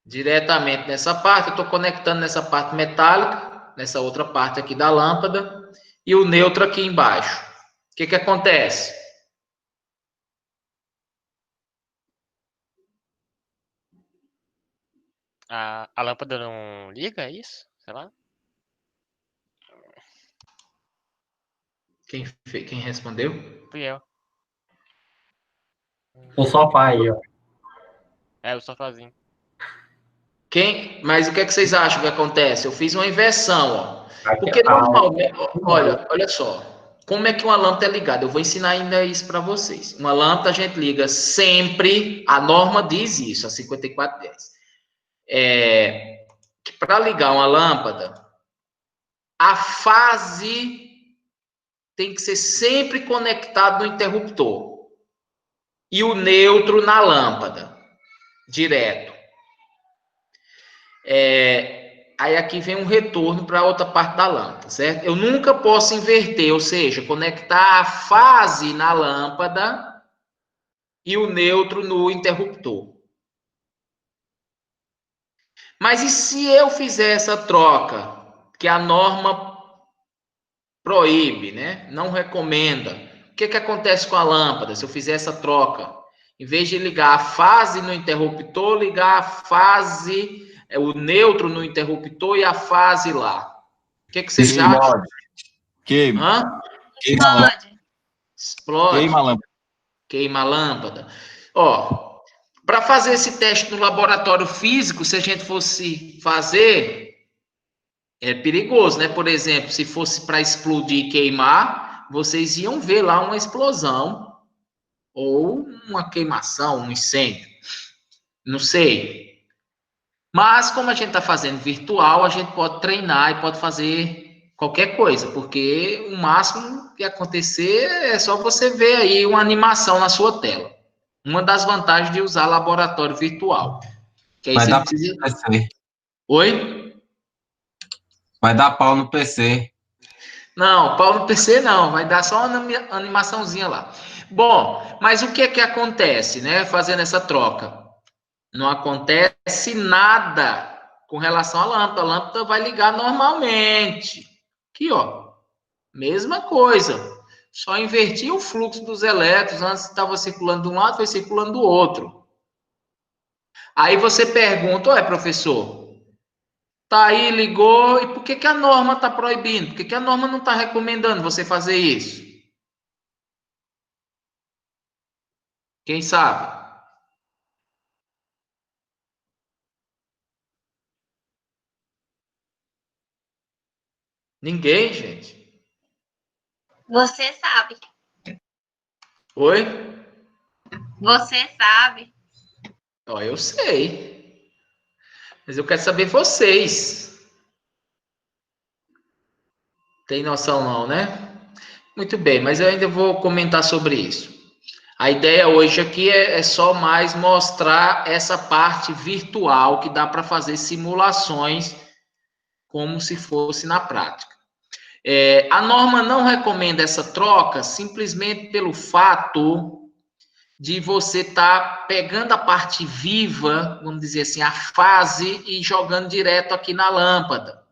diretamente nessa parte, eu estou conectando nessa parte metálica, nessa outra parte aqui da lâmpada, e o neutro aqui embaixo. O que acontece? A lâmpada não liga, é isso? Sei lá. Quem respondeu? Fui eu. O sofá aí, ó. É, o sofazinho. Mas o que vocês acham que acontece? Eu fiz uma inversão, ó. Aqui, Porque normalmente, olha só. Como é que uma lâmpada é ligada? Eu vou ensinar ainda isso para vocês. Uma lâmpada a gente liga sempre, a norma diz isso, a 5410. Que para ligar uma lâmpada, a fase tem que ser sempre conectado no interruptor. E o neutro na lâmpada, direto. Aí aqui vem um retorno para outra parte da lâmpada, certo? Eu nunca posso inverter, ou seja, conectar a fase na lâmpada e o neutro no interruptor. Mas e se eu fizer essa troca, que a norma proíbe, né? Não recomenda? O que acontece com a lâmpada se eu fizer essa troca? Em vez de ligar a fase no interruptor, ligar a fase... o neutro no interruptor e a fase lá. O que vocês acham? Queima. Explode. Queima a lâmpada. Ó, para fazer esse teste no laboratório físico, se a gente fosse fazer, é perigoso, né? Por exemplo, se fosse para explodir e queimar, vocês iam ver lá uma explosão ou uma queimação, um incêndio. Não sei. Mas, como a gente está fazendo virtual, a gente pode treinar e pode fazer qualquer coisa, porque o máximo que acontecer é só você ver aí uma animação na sua tela. Uma das vantagens de usar laboratório virtual. Que aí Vai você dar precisa... pau no PC. Oi? Vai dar pau no PC. Não, pau no PC não, vai dar só uma animaçãozinha lá. Bom, mas o que acontece, né, fazendo essa troca? Não acontece nada com relação à lâmpada. A lâmpada vai ligar normalmente. Aqui, ó. Mesma coisa. Só invertir o fluxo dos elétrons. Antes estava circulando de um lado, foi circulando do outro. Aí você pergunta, ué, professor, tá aí, ligou, e por que a norma está proibindo? Por que a norma não está recomendando você fazer isso? Quem sabe? Ninguém, gente. Você sabe. Oi? Você sabe. Ó, eu sei. Mas eu quero saber vocês. Tem noção não, né? Muito bem, mas eu ainda vou comentar sobre isso. A ideia hoje aqui é só mais mostrar essa parte virtual que dá para fazer simulações como se fosse na prática. A norma não recomenda essa troca simplesmente pelo fato de você estar pegando a parte viva, vamos dizer assim, a fase, e jogando direto aqui na lâmpada.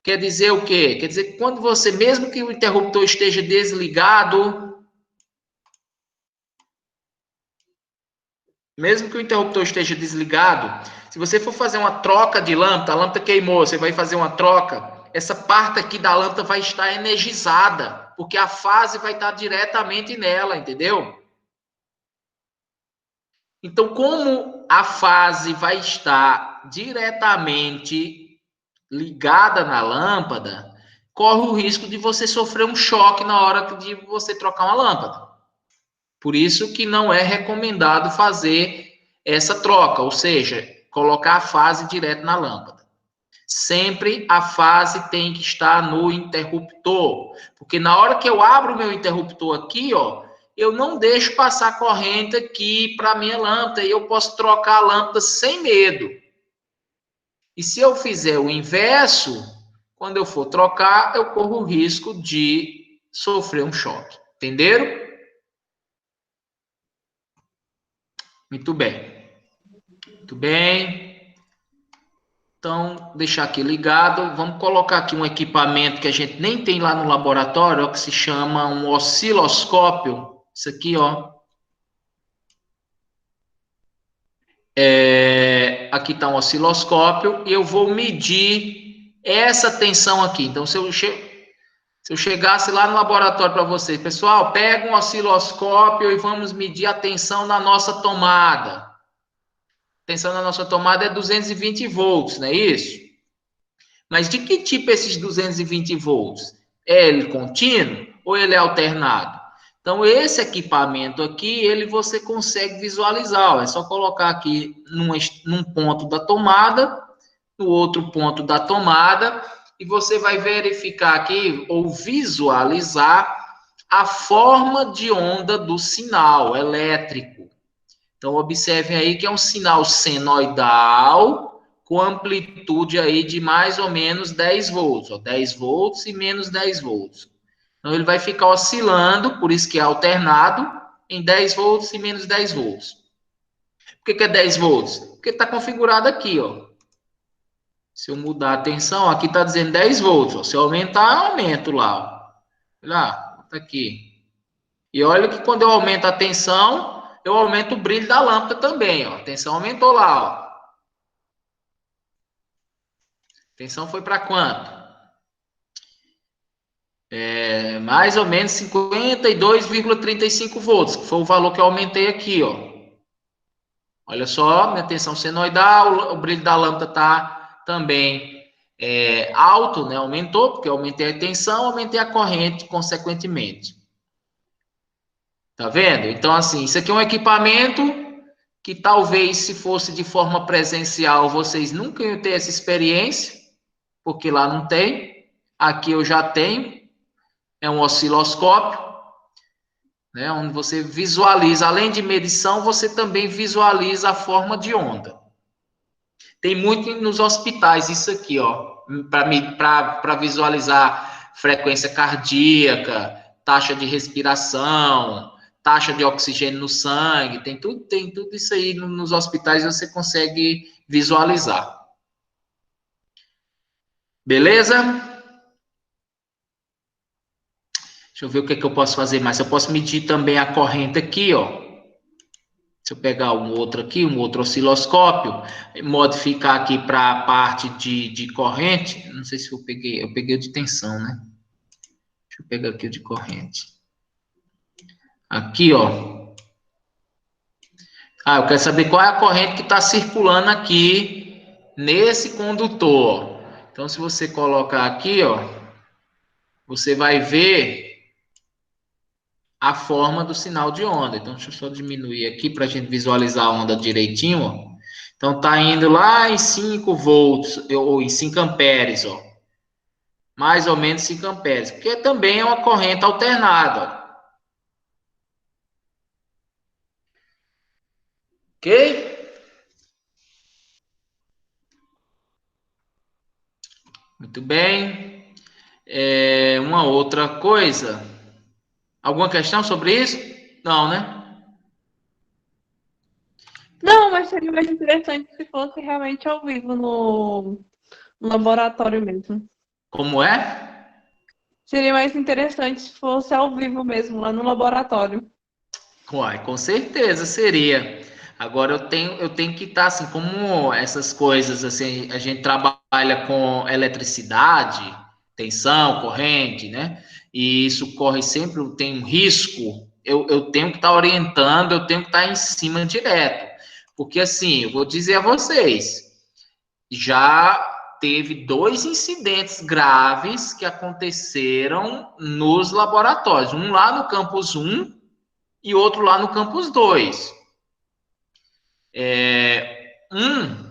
Quer dizer o quê? Quer dizer que quando você, mesmo que o interruptor esteja desligado, se você for fazer uma troca de lâmpada, a lâmpada queimou, você vai fazer uma troca, essa parte aqui da lâmpada vai estar energizada, porque a fase vai estar diretamente nela, entendeu? Então, como a fase vai estar diretamente ligada na lâmpada, corre o risco de você sofrer um choque na hora de você trocar uma lâmpada. Por isso que não é recomendado fazer essa troca, ou seja, colocar a fase direto na lâmpada. Sempre a fase tem que estar no interruptor, porque na hora que eu abro o meu interruptor aqui, ó, eu não deixo passar corrente aqui para a minha lâmpada e eu posso trocar a lâmpada sem medo. E se eu fizer o inverso, quando eu for trocar, eu corro o risco de sofrer um choque. Entenderam? Muito bem. Muito bem. Então, deixar aqui ligado. Vamos colocar aqui um equipamento que a gente nem tem lá no laboratório, ó, que se chama um osciloscópio. Isso aqui, ó. Aqui está um osciloscópio e eu vou medir essa tensão aqui. Então, se eu chegasse lá no laboratório para vocês, pessoal, pega um osciloscópio e vamos medir a tensão na nossa tomada. A tensão na nossa tomada é 220 volts, não é isso? Mas de que tipo esses 220 volts? É ele contínuo ou ele é alternado? Então, esse equipamento aqui, você consegue visualizar. Ó, é só colocar aqui num ponto da tomada, no outro ponto da tomada, e você vai verificar aqui, ou visualizar, a forma de onda do sinal elétrico. Então, observem aí que é um sinal senoidal, com amplitude aí de mais ou menos 10 volts. Ó, 10 volts e menos 10 volts. Então, ele vai ficar oscilando, por isso que é alternado, em 10 volts e menos 10 volts. Por que é 10 volts? Porque está configurado aqui, ó. Se eu mudar a tensão, aqui está dizendo 10 volts. Ó. Se eu aumentar, eu aumento lá. Ó. Lá, tá aqui. E olha que quando eu aumento a tensão, eu aumento o brilho da lâmpada também, ó. A tensão aumentou lá, ó. A tensão foi para quanto? Mais ou menos 52,35 volts, que foi o valor que eu aumentei aqui, ó. Olha só, minha tensão senoidal, o brilho da lâmpada está também alto, né? Aumentou, porque eu aumentei a tensão, aumentei a corrente, consequentemente. Tá vendo? Então, assim, isso aqui é um equipamento que talvez, se fosse de forma presencial, vocês nunca iam ter essa experiência, porque lá não tem. Aqui eu já tenho. É um osciloscópio, né, onde você visualiza, além de medição, você também visualiza a forma de onda. Tem muito nos hospitais isso aqui, ó, para visualizar frequência cardíaca, taxa de respiração, taxa de oxigênio no sangue, tem tudo isso aí nos hospitais, você consegue visualizar. Beleza? Deixa eu ver o que eu posso fazer mais. Eu posso medir também a corrente aqui, ó. Se eu pegar um outro aqui, um outro osciloscópio, modificar aqui para a parte de corrente. Não sei se eu peguei o de tensão, né? Deixa eu pegar aqui o de corrente. Aqui, ó. Eu quero saber qual é a corrente que está circulando aqui nesse condutor. Então, se você colocar aqui, ó, você vai ver a forma do sinal de onda. Então, deixa eu só diminuir aqui para a gente visualizar a onda direitinho. Ó. Então, tá indo lá em 5 volts, ou em 5 amperes, ó. Mais ou menos 5 amperes, porque também é uma corrente alternada. Ó. Ok? Muito bem. Uma outra coisa... Alguma questão sobre isso? Não, né? Não, mas seria mais interessante se fosse realmente ao vivo no laboratório mesmo. Como é? Seria mais interessante se fosse ao vivo mesmo, lá no laboratório. Uai, com certeza seria. Agora eu tenho que estar assim, como essas coisas assim, a gente trabalha com eletricidade, tensão, corrente, né? E isso corre sempre, tem um risco. Eu tenho que estar orientando, eu tenho que estar em cima direto. Porque assim, eu vou dizer a vocês, já teve 2 incidentes graves que aconteceram nos laboratórios. Um lá no campus 1 e outro lá no campus 2. Um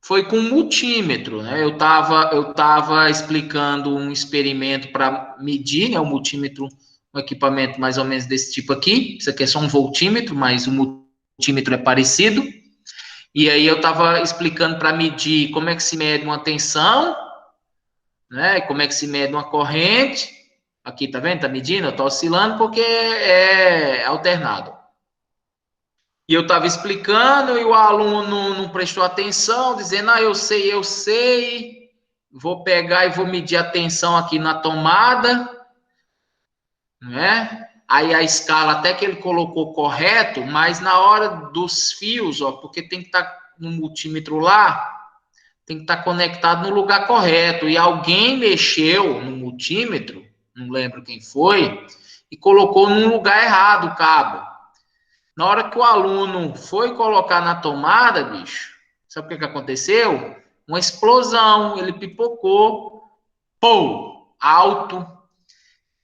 foi com multímetro, né? Eu tava explicando um experimento para medir, né? O multímetro, um equipamento mais ou menos desse tipo aqui. Isso aqui é só um voltímetro, mas o multímetro é parecido. E aí eu estava explicando para medir como é que se mede uma tensão, né? Como é que se mede uma corrente. Aqui, tá vendo? Tá medindo, eu tô oscilando porque é alternado. E eu estava explicando e o aluno não prestou atenção, dizendo, eu sei, vou pegar e vou medir a tensão aqui na tomada, né? Aí a escala até que ele colocou correto, mas na hora dos fios, ó, porque tem que estar no multímetro lá, tem que estar conectado no lugar correto. E alguém mexeu no multímetro, não lembro quem foi, e colocou num lugar errado o cabo. Na hora que o aluno foi colocar na tomada, bicho, sabe o que aconteceu? Uma explosão, ele pipocou, pô, alto,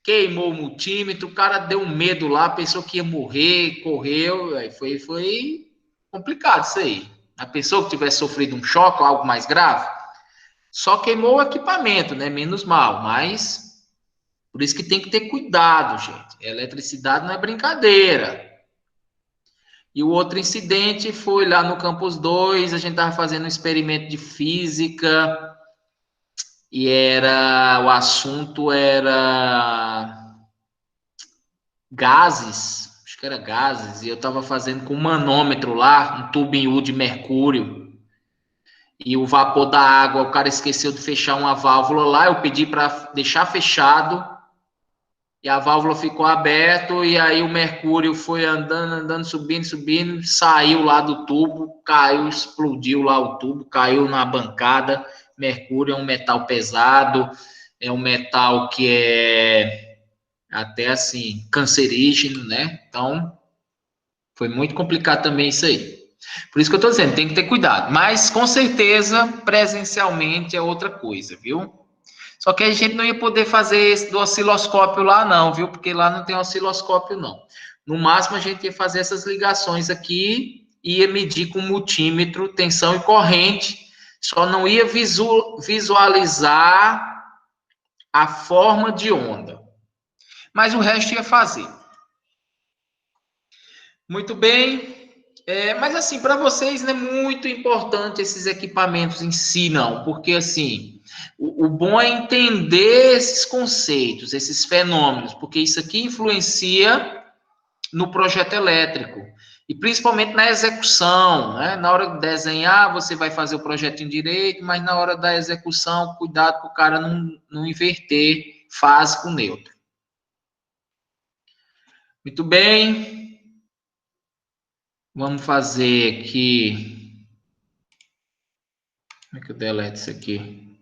queimou o multímetro, o cara deu um medo lá, pensou que ia morrer, correu, aí foi complicado isso aí. A pessoa que tivesse sofrido um choque ou algo mais grave, só queimou o equipamento, né? Menos mal, mas por isso que tem que ter cuidado, gente. A eletricidade não é brincadeira. E o outro incidente foi lá no campus 2, a gente estava fazendo um experimento de física e o assunto era gases, acho que era gases, e eu estava fazendo com um manômetro lá, um tubinho de mercúrio, e o vapor da água, o cara esqueceu de fechar uma válvula lá, eu pedi para deixar fechado, e a válvula ficou aberta, e aí o mercúrio foi andando, subindo, saiu lá do tubo, caiu, explodiu lá o tubo, caiu na bancada. Mercúrio é um metal pesado, é um metal que é até assim, cancerígeno, né? Então, foi muito complicado também isso aí. Por isso que eu tô dizendo, tem que ter cuidado. Mas, com certeza, presencialmente é outra coisa, viu? Só que a gente não ia poder fazer esse do osciloscópio lá, não, viu? Porque lá não tem osciloscópio, não. No máximo, a gente ia fazer essas ligações aqui, ia medir com multímetro, tensão e corrente, só não ia visualizar a forma de onda. Mas o resto ia fazer. Muito bem. Mas, assim, para vocês não é muito importante esses equipamentos em si, não. Porque, assim, o bom é entender esses conceitos, esses fenômenos, porque isso aqui influencia no projeto elétrico. E principalmente na execução, né? Na hora de desenhar, você vai fazer o projetinho direito, mas na hora da execução, cuidado para o cara não inverter fase com neutro. Muito bem. Vamos fazer aqui. Como é que eu deleto isso aqui?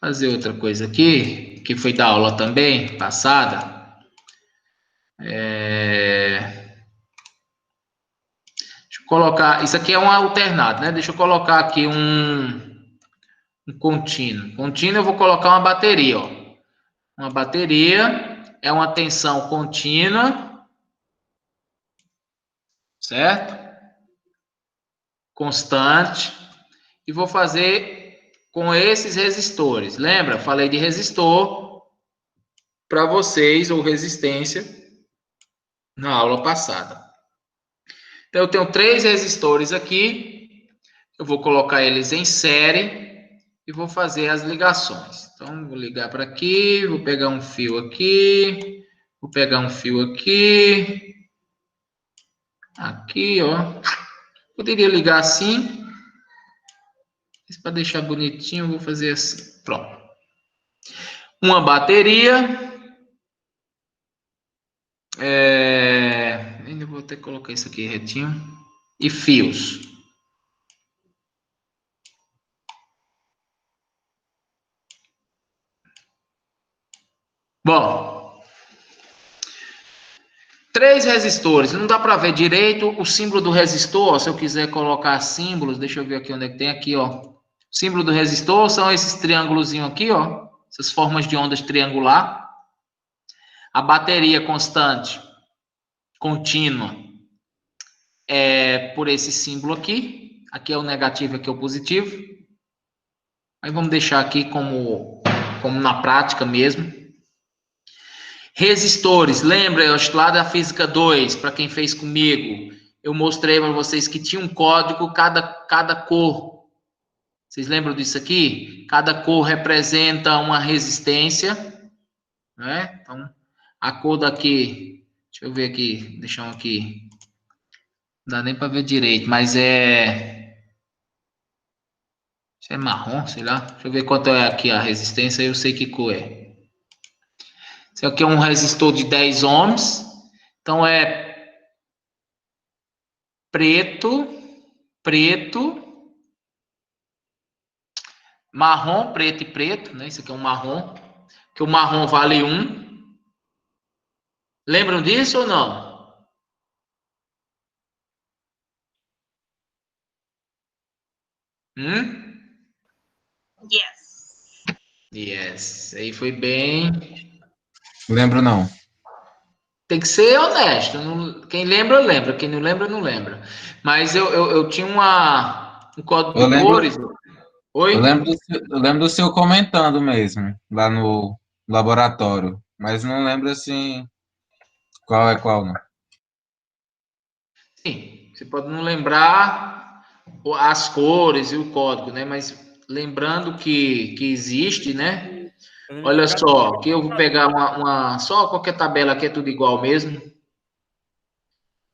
Fazer outra coisa aqui, que foi da aula também, passada. Deixa eu colocar. Isso aqui é um alternado, né? Deixa eu colocar aqui um contínuo. Contínuo eu vou colocar uma bateria, ó. Uma bateria é uma tensão contínua, certo? Constante. E vou fazer com esses resistores. Lembra? Falei de resistor para vocês, ou resistência, na aula passada. Então, eu tenho 3 resistores aqui. Eu vou colocar eles em série e vou fazer as ligações. Então, vou ligar para aqui, vou pegar um fio aqui, vou pegar um fio aqui, aqui, ó. Poderia ligar assim. Para deixar bonitinho, eu vou fazer assim. Pronto. Uma bateria. Ainda vou ter que colocar isso aqui retinho. E fios. Bom. 3 resistores. Não dá para ver direito o símbolo do resistor. Ó, se eu quiser colocar símbolos, deixa eu ver aqui onde é que tem. Aqui, ó. O símbolo do resistor são esses triângulos aqui, ó. Essas formas de ondas triangular. A bateria constante, contínua, é por esse símbolo aqui. Aqui é o negativo, aqui é o positivo. Aí vamos deixar aqui como na prática mesmo. Resistores, lembra, lá da física 2, para quem fez comigo, eu mostrei para vocês que tinha um código, cada cor. Vocês lembram disso aqui? Cada cor representa uma resistência, né? Então, a cor daqui, deixa eu ver aqui, deixa eu aqui. Não dá nem para ver direito, mas é marrom, sei lá. Deixa eu ver quanto é aqui a resistência, eu sei que cor é. Esse aqui é um resistor de 10 ohms. Então, é preto, marrom, preto e preto, né? Esse aqui é um marrom, que o marrom vale 1. Lembram disso ou não? Yes. Aí foi bem. Lembro não. Tem que ser honesto. Quem lembra, lembra. Quem não lembra, não lembra. Mas eu tinha um código de cores. Oi? Eu lembro do seu comentando mesmo, lá no laboratório. Mas não lembro assim qual é qual, não. Sim, você pode não lembrar as cores e o código, né? Mas lembrando que existe, né? Olha só, aqui eu vou pegar só qualquer tabela aqui, é tudo igual mesmo.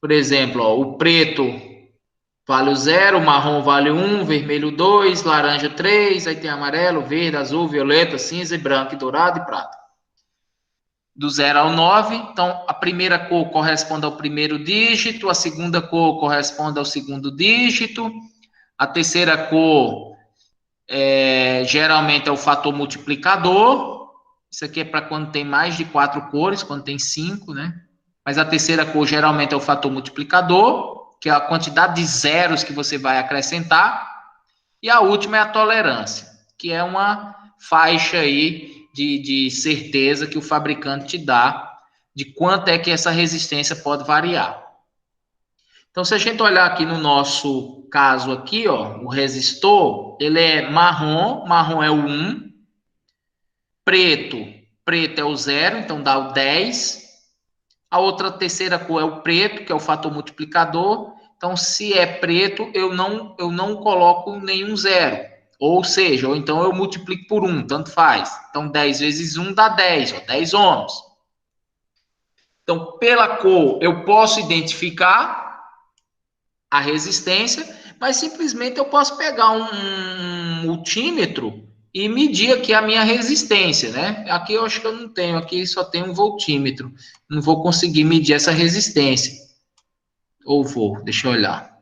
Por exemplo, ó, o preto vale o 0, o marrom vale 1, vermelho 2, laranja 3, aí tem amarelo, verde, azul, violeta, cinza, branco, dourado e prata. Do 0 ao 9, então a primeira cor corresponde ao primeiro dígito, a segunda cor corresponde ao segundo dígito, a terceira cor geralmente é o fator multiplicador. Isso aqui é para quando tem mais de 4 cores, quando tem 5, né? Mas a terceira cor geralmente é o fator multiplicador, que é a quantidade de zeros que você vai acrescentar. E a última é a tolerância, que é uma faixa aí de certeza que o fabricante te dá de quanto é que essa resistência pode variar. Então, se a gente olhar aqui no nosso caso aqui, ó, o resistor, ele é marrom, marrom é o 1, preto é o 0, então dá o 10. A outra terceira cor é o preto, que é o fator multiplicador. Então, se é preto, eu não coloco nenhum zero. Ou seja, ou então eu multiplico por 1, tanto faz. Então, 10 vezes 1 dá 10, ó, 10 ohms. Então, pela cor, eu posso identificar a resistência, mas simplesmente eu posso pegar um multímetro e medir aqui a minha resistência, né? Aqui eu acho que eu não tenho, aqui só tem um voltímetro. Não vou conseguir medir essa resistência. Ou vou, deixa eu olhar.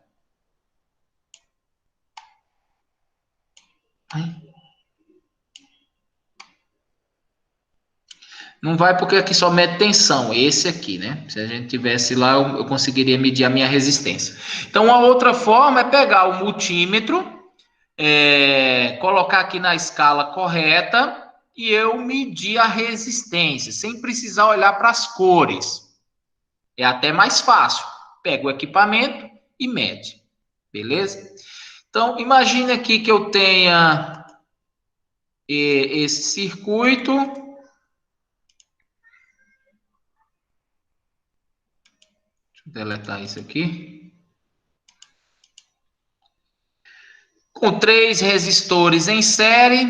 Não vai porque aqui só mede tensão, esse aqui, né? Se a gente tivesse lá, eu conseguiria medir a minha resistência. Então, uma outra forma é pegar o multímetro, colocar aqui na escala correta e eu medir a resistência, sem precisar olhar para as cores. É até mais fácil. Pega o equipamento e mede. Beleza? Então, imagine aqui que eu tenha esse circuito. Deixa eu deletar isso aqui. Com 3 resistores em série,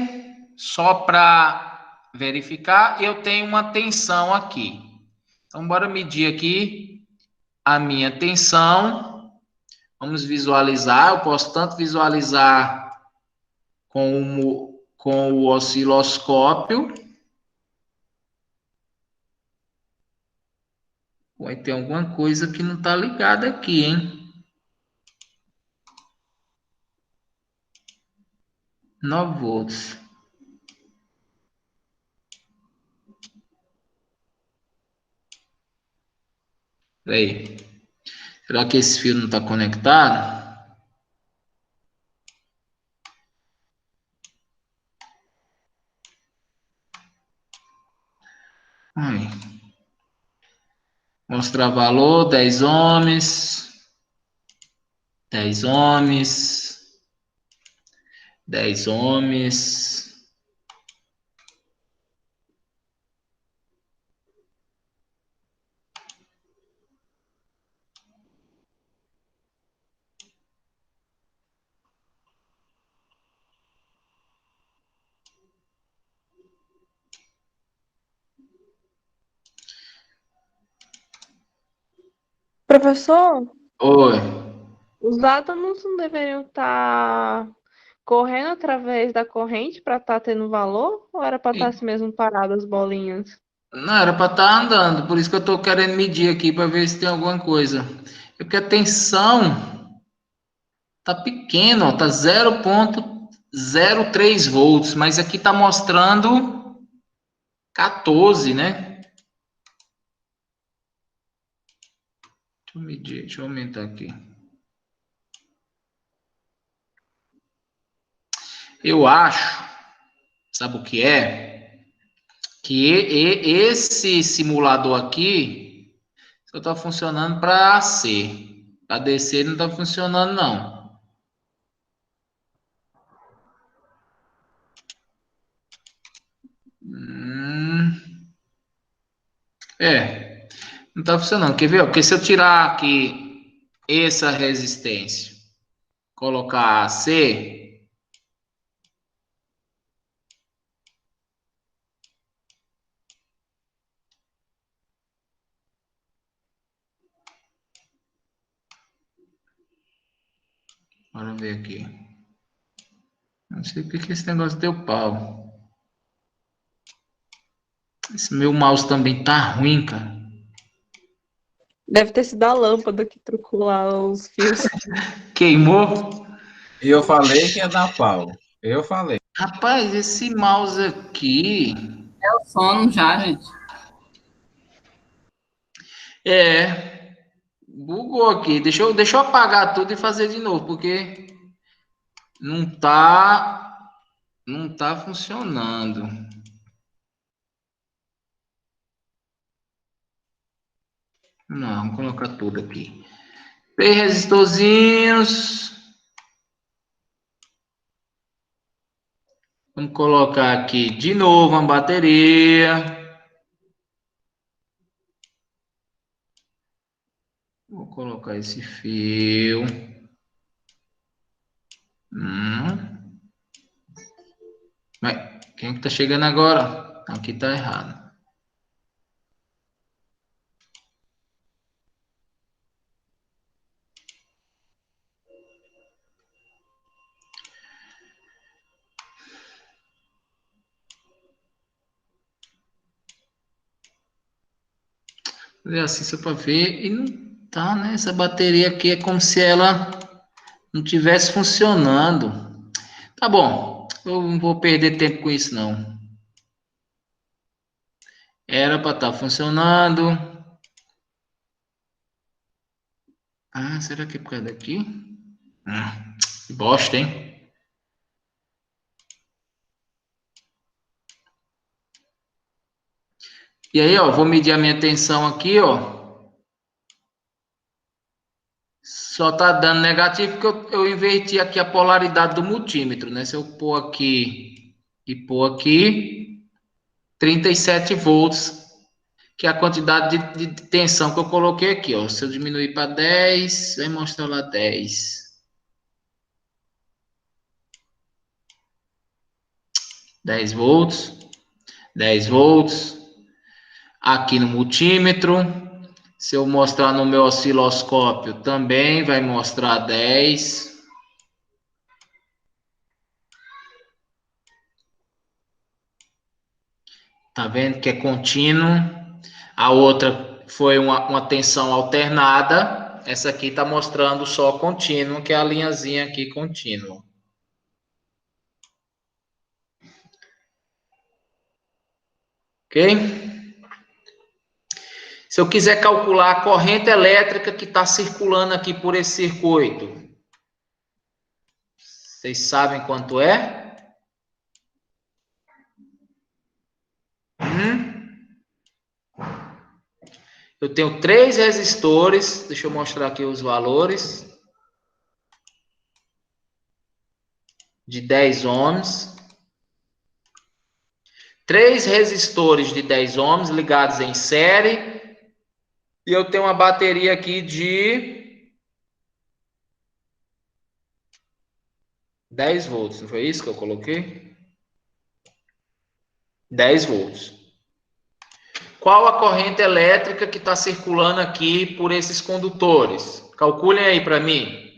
só para verificar, eu tenho uma tensão aqui. Então, bora medir aqui a minha tensão. Vamos visualizar. Eu posso tanto visualizar com o osciloscópio. Vai ter alguma coisa que não está ligada aqui, hein? 9 volts. Aí. Será que esse fio não está conectado? Aí. Mostrar valor, 10 ohms. 10 ohms. 10 ohms. Professor, Oi. os átomos não deveriam estar correndo através da corrente para estar tendo valor? Ou era para estar assim mesmo parado as bolinhas? Não, era para estar andando, por isso que eu estou querendo medir aqui para ver se tem alguma coisa. É porque a tensão tá pequena, ó, tá 0,03 volts, mas aqui tá mostrando 14, né? Deixa eu medir, deixa eu aumentar aqui. Eu acho, sabe o que é? Que esse simulador aqui só tá funcionando para AC. Para DC não tá funcionando, não. Não tá funcionando. Quer ver? Porque se eu tirar aqui essa resistência, colocar AC, bora ver aqui. Não sei porque esse negócio deu pau. Esse meu mouse também tá ruim, cara. Deve ter sido a lâmpada que trocou lá os fios. Queimou? E eu falei que ia dar pau. Eu falei. Rapaz, esse mouse aqui. É o sono já, gente. Bugou aqui. Deixa eu apagar tudo e fazer de novo, porque não tá funcionando. Não, vamos colocar tudo aqui. 3 resistorzinhos. Vamos colocar aqui de novo uma bateria. Vou colocar esse fio. Mas quem que tá chegando agora? Aqui tá errado. Fazer assim só para ver e não tá, né? Essa bateria aqui é como se ela não tivesse funcionando. Tá bom, eu não vou perder tempo com isso não. Era para estar funcionando. Ah, será que é por causa daqui? Que bosta, hein? E aí, ó, vou medir a minha tensão aqui, ó. Só tá dando negativo porque eu inverti aqui a polaridade do multímetro, né? Se eu pôr aqui e pôr aqui, 37 volts, que é a quantidade de tensão que eu coloquei aqui, ó. Se eu diminuir para 10, vai mostrar lá 10. 10 volts. 10 volts. Aqui no multímetro. Se eu mostrar no meu osciloscópio, também vai mostrar 10. Tá vendo que é contínuo? A outra foi uma tensão alternada. Essa aqui está mostrando só contínuo, que é a linhazinha aqui contínua. Ok? Se eu quiser calcular a corrente elétrica que está circulando aqui por esse circuito, vocês sabem quanto é? Eu tenho 3 resistores, deixa eu mostrar aqui os valores, de 10 ohms. 3 resistores de 10 ohms ligados em série. E eu tenho uma bateria aqui de 10 volts, não foi isso que eu coloquei? 10 volts. Qual a corrente elétrica que está circulando aqui por esses condutores? Calculem aí para mim.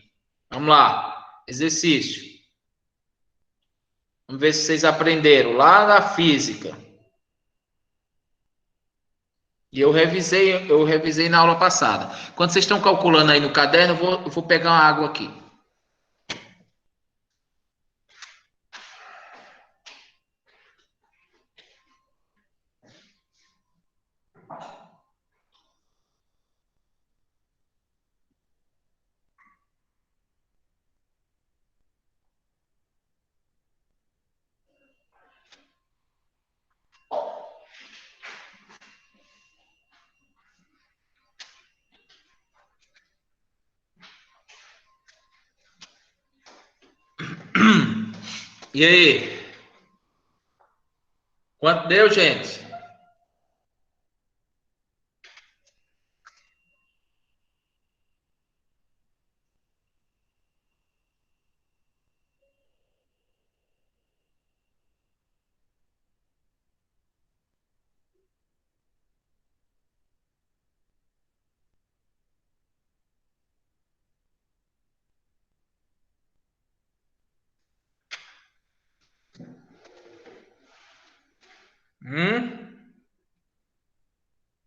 Vamos lá. Exercício. Vamos ver se vocês aprenderam lá na física. E eu revisei na aula passada. Quando vocês estão calculando aí no caderno, eu vou pegar uma água aqui. E aí? Quanto deu, gente?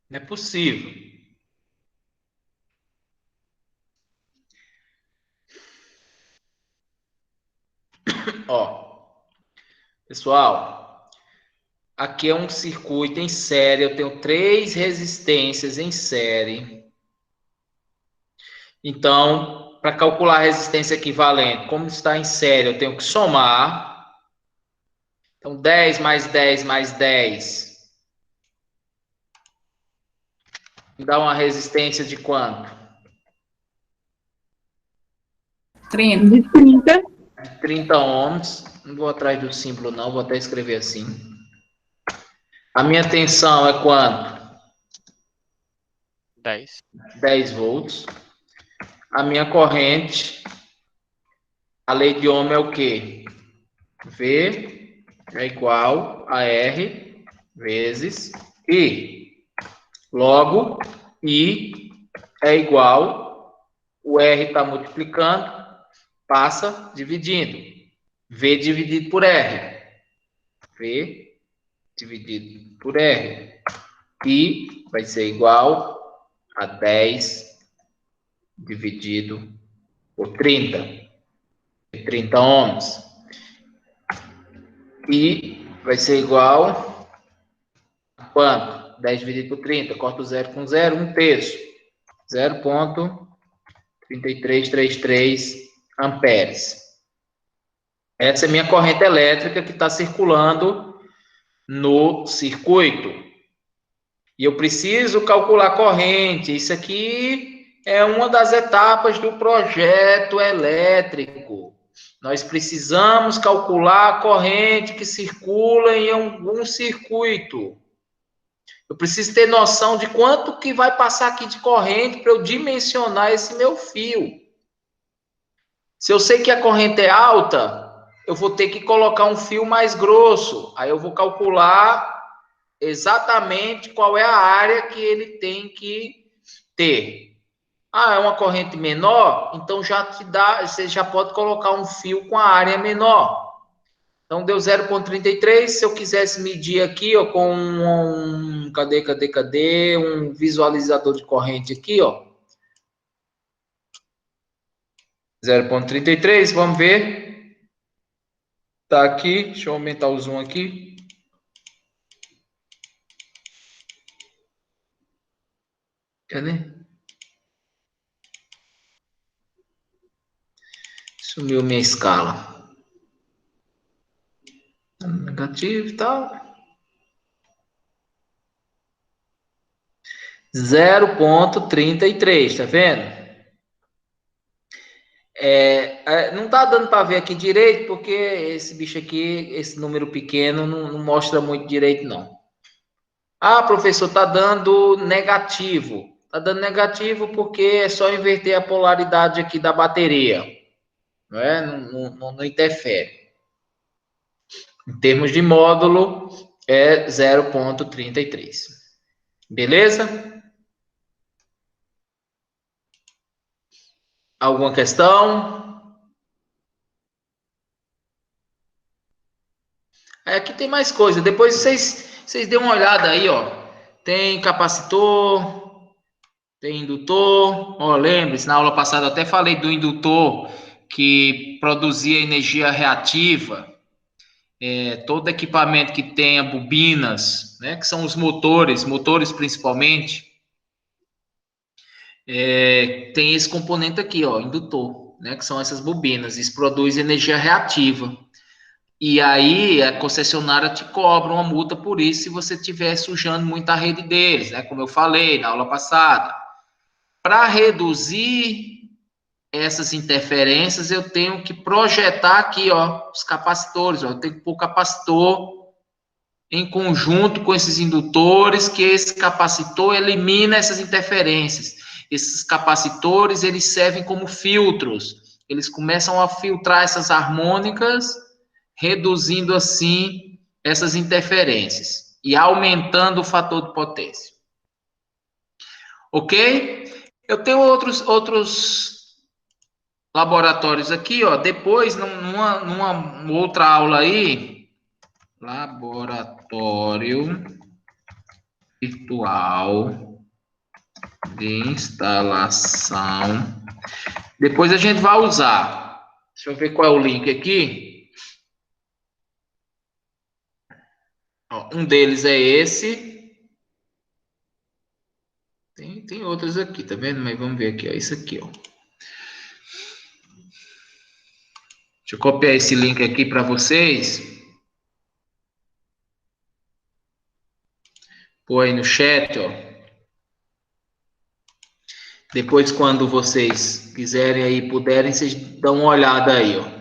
Não é possível. Ó, pessoal, aqui é um circuito em série. Eu tenho 3 resistências em série. Então, para calcular a resistência equivalente, como está em série, eu tenho que somar. Então, 10 mais 10 mais 10 dá uma resistência de quanto? 30. De 30. 30 ohms. Não vou atrás do símbolo, não. Vou até escrever assim. A minha tensão é quanto? 10. 10 volts. A minha corrente, a lei de Ohm é o quê? V é igual a R vezes I. Logo, I é igual, o R está multiplicando, passa dividindo. V dividido por R. V dividido por R. I vai ser igual a 10 dividido por 30. 30 ohms. I vai ser igual a quanto? 10 dividido por 30. Corta o 0 com 0, 1 terço. 0,3333 amperes. Essa é a minha corrente elétrica que está circulando no circuito. E eu preciso calcular a corrente. Isso aqui é uma das etapas do projeto elétrico. Nós precisamos calcular a corrente que circula em algum circuito. Eu preciso ter noção de quanto que vai passar aqui de corrente para eu dimensionar esse meu fio. Se eu sei que a corrente é alta, eu vou ter que colocar um fio mais grosso. Aí eu vou calcular exatamente qual é a área que ele tem que ter. Ah, é uma corrente menor? Então já te dá, você já pode colocar um fio com a área menor. Então, deu 0,33. Se eu quisesse medir aqui, ó, com cadê? Um visualizador de corrente aqui, ó. 0,33, vamos ver. Tá aqui, deixa eu aumentar o zoom aqui. Cadê? Sumiu minha escala. Negativo e tal. 0,33, tá vendo? Não tá dando para ver aqui direito, porque esse bicho aqui, esse número pequeno, não mostra muito direito, não. Ah, professor, tá dando negativo. Tá dando negativo porque é só inverter a polaridade aqui da bateria. Não é? Não interfere. Em termos de módulo, é 0,33. Beleza? Alguma questão? Aqui tem mais coisa. Depois vocês dêem uma olhada aí, ó. Tem capacitor, tem indutor. Ó, lembre-se, na aula passada eu até falei do indutor que produzia energia reativa. Todo equipamento que tenha bobinas, né, que são os motores principalmente, tem esse componente aqui, ó, indutor, né, que são essas bobinas. Isso produz energia reativa. E aí a concessionária te cobra uma multa por isso se você estiver sujando muito a rede deles, né? Como eu falei na aula passada. Para reduzir essas interferências, eu tenho que projetar aqui, ó, os capacitores, ó. Eu tenho que pôr capacitor em conjunto com esses indutores, que esse capacitor elimina essas interferências. Esses capacitores, eles servem como filtros. Eles começam a filtrar essas harmônicas, reduzindo assim essas interferências e aumentando o fator de potência. Ok? Eu tenho outros laboratórios aqui, ó. Depois, numa outra aula aí, laboratório virtual de instalação. Depois a gente vai usar. Deixa eu ver qual é o link aqui. Um deles é esse. Tem outros aqui, tá vendo? Mas vamos ver aqui, ó. Isso aqui, ó. Deixa eu copiar esse link aqui para vocês. Pôr aí no chat, ó. Depois, quando vocês quiserem aí, puderem, vocês dão uma olhada aí, ó.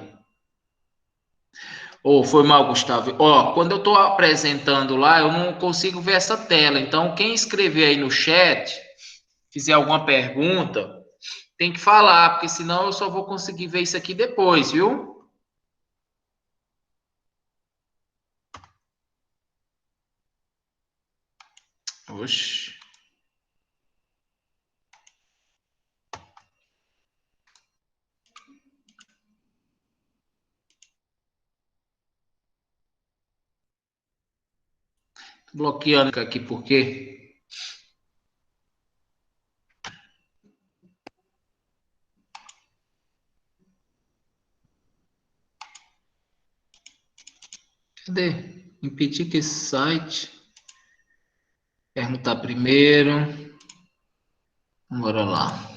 Foi mal, Gustavo. Ó, quando eu estou apresentando lá, eu não consigo ver essa tela. Então, quem escrever aí no chat, fizer alguma pergunta, tem que falar, porque senão eu só vou conseguir ver isso aqui depois, viu? Oxi. Tô bloqueando aqui, por quê? Cadê? Impedir que esse site. Perguntar primeiro. Bora lá.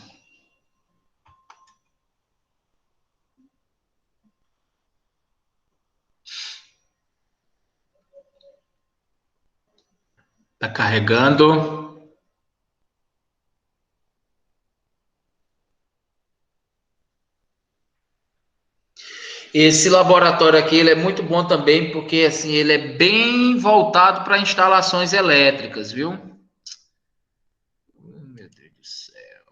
Tá carregando. Esse laboratório aqui, ele é muito bom também, porque assim, ele é bem voltado para instalações elétricas, viu? Meu Deus do céu.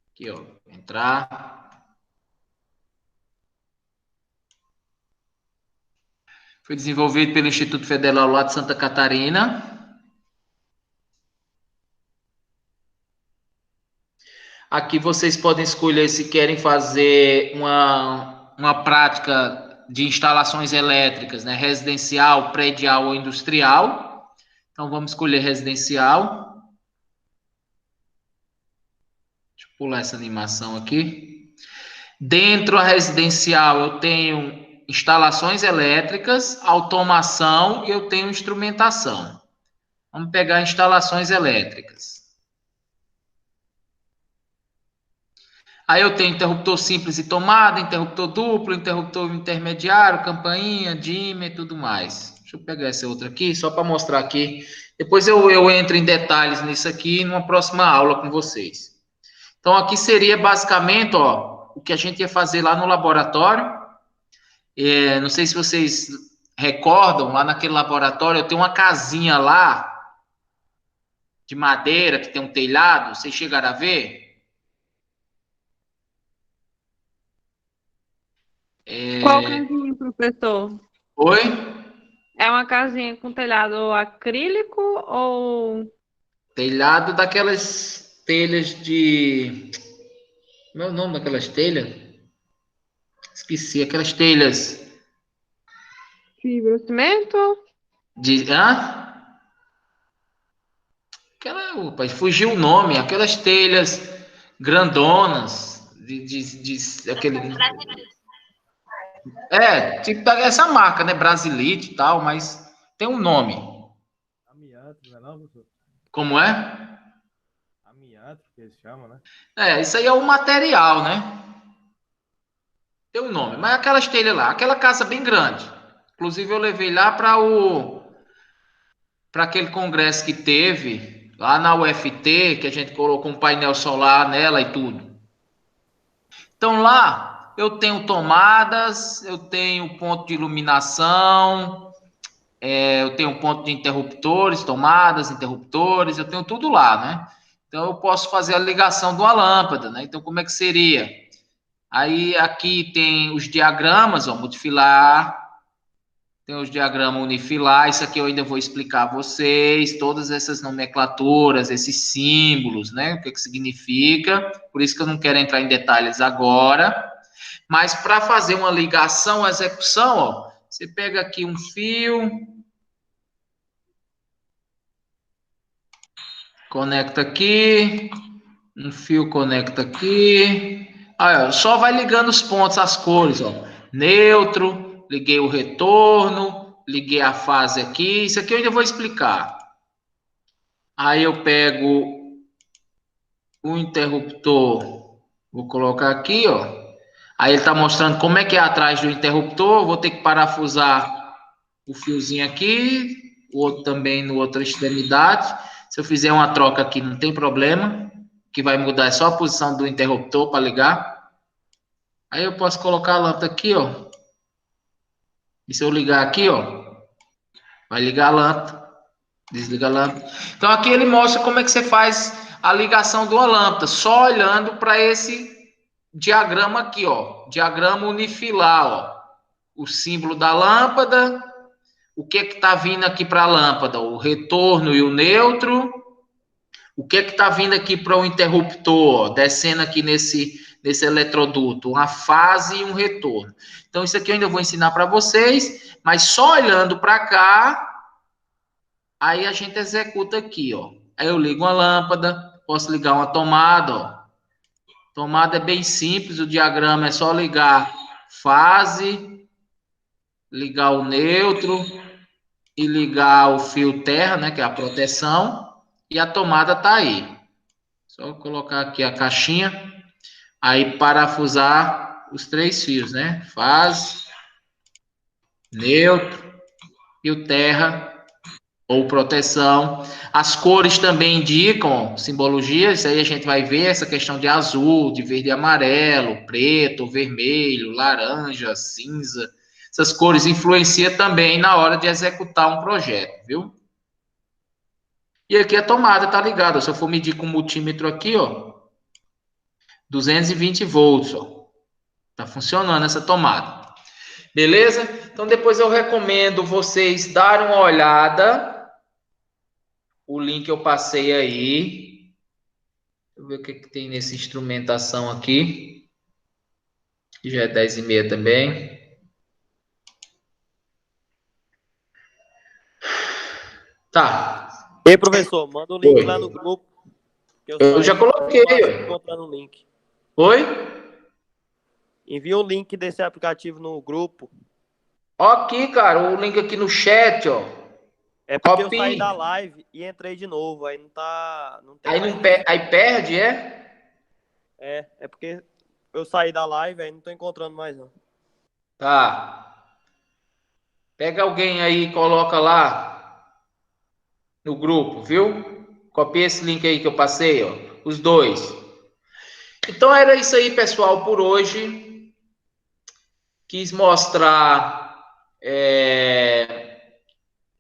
Aqui, ó, entrar. Foi desenvolvido pelo Instituto Federal lá de Santa Catarina. Aqui vocês podem escolher se querem fazer uma prática de instalações elétricas, né? Residencial, predial ou industrial. Então, vamos escolher residencial. Deixa eu pular essa animação aqui. Dentro da residencial, eu tenho instalações elétricas, automação e eu tenho instrumentação. Vamos pegar instalações elétricas. Aí eu tenho interruptor simples e tomada, interruptor duplo, interruptor intermediário, campainha, dimmer e tudo mais. Deixa eu pegar essa outra aqui, só para mostrar aqui. Depois eu entro em detalhes nisso aqui numa próxima aula com vocês. Então, aqui seria basicamente, ó, o que a gente ia fazer lá no laboratório. Não sei se vocês recordam, lá naquele laboratório, eu tenho uma casinha lá, de madeira, que tem um telhado. Vocês chegaram a ver? Qual casinha, professor? Oi? É uma casinha com telhado acrílico ou... Telhado daquelas telhas de... Como é o nome daquelas telhas? Esqueci, aquelas telhas... Fibrocimento? Hã? Opa, fugiu o nome. Aquelas telhas grandonas aquele... tipo essa marca, né? Brasilite e tal, mas tem um nome. Amianto, não é não, professor? Como é? Amianto, que eles chamam, né? Isso aí é o material, né? Tem um nome, mas aquelas telhas lá, aquela casa bem grande. Inclusive eu levei lá para aquele congresso que teve lá na UFT, que a gente colocou um painel solar nela e tudo. Então lá eu tenho tomadas, eu tenho ponto de iluminação, eu tenho ponto de interruptores, tomadas, interruptores, eu tenho tudo lá, né? Então eu posso fazer a ligação de uma lâmpada, né? Então como é que seria? Aí aqui tem os diagramas, ó, multifilar, tem os diagramas unifilar, isso aqui eu ainda vou explicar a vocês, todas essas nomenclaturas, esses símbolos, né? O que significa, por isso que eu não quero entrar em detalhes agora. Mas para fazer uma ligação, execução, ó, você pega aqui um fio, conecta aqui, um fio conecta aqui, aí, ó, só vai ligando os pontos, as cores, ó, neutro, liguei o retorno, liguei a fase aqui, isso aqui eu ainda vou explicar. Aí eu pego o interruptor, vou colocar aqui, ó. Aí ele está mostrando como é que é atrás do interruptor. Vou ter que parafusar o fiozinho aqui, o outro também no outra extremidade. Se eu fizer uma troca aqui, não tem problema. O que vai mudar é só a posição do interruptor para ligar. Aí eu posso colocar a lâmpada aqui, ó. E se eu ligar aqui, ó, vai ligar a lâmpada. Desliga a lâmpada. Então aqui ele mostra como é que você faz a ligação de uma lâmpada, só olhando para esse diagrama aqui, ó, diagrama unifilar, ó, o símbolo da lâmpada, o que tá vindo aqui para a lâmpada, o retorno e o neutro, o que tá vindo aqui para o interruptor, ó, descendo aqui nesse eletroduto, uma fase e um retorno. Então isso aqui eu ainda vou ensinar para vocês, mas só olhando para cá, aí a gente executa aqui, ó. Aí eu ligo uma lâmpada, posso ligar uma tomada, ó. Tomada é bem simples, o diagrama é só ligar fase, ligar o neutro e ligar o fio terra, né, que é a proteção, e a tomada tá aí. Só colocar aqui a caixinha, aí parafusar os 3 fios, né? Fase, neutro e o terra ou proteção. As cores também indicam simbologia, isso aí a gente vai ver, essa questão de azul, de verde e amarelo, preto, vermelho, laranja, cinza. Essas cores influenciam também na hora de executar um projeto, viu? E aqui a tomada tá ligada, se eu for medir com o multímetro aqui, ó, 220 volts, ó. Tá funcionando essa tomada. Beleza? Então depois eu recomendo vocês darem uma olhada. O link eu passei aí. eu ver o que tem nessa instrumentação aqui. Que já é 10h30 também. Tá. Ei, professor, manda o link lá no grupo. Que Eu já coloquei. Encontrando o link. Oi? Envia o link desse aplicativo no grupo. Ó aqui, cara, o link aqui no chat, ó. É porque eu saí da live e entrei de novo, aí não tá... Não tem aí perde, é? É porque eu saí da live, aí não tô encontrando mais, não. Tá. Pega alguém aí e coloca lá no grupo, viu? Copia esse link aí que eu passei, ó. Os dois. Então era isso aí, pessoal, por hoje. Quis mostrar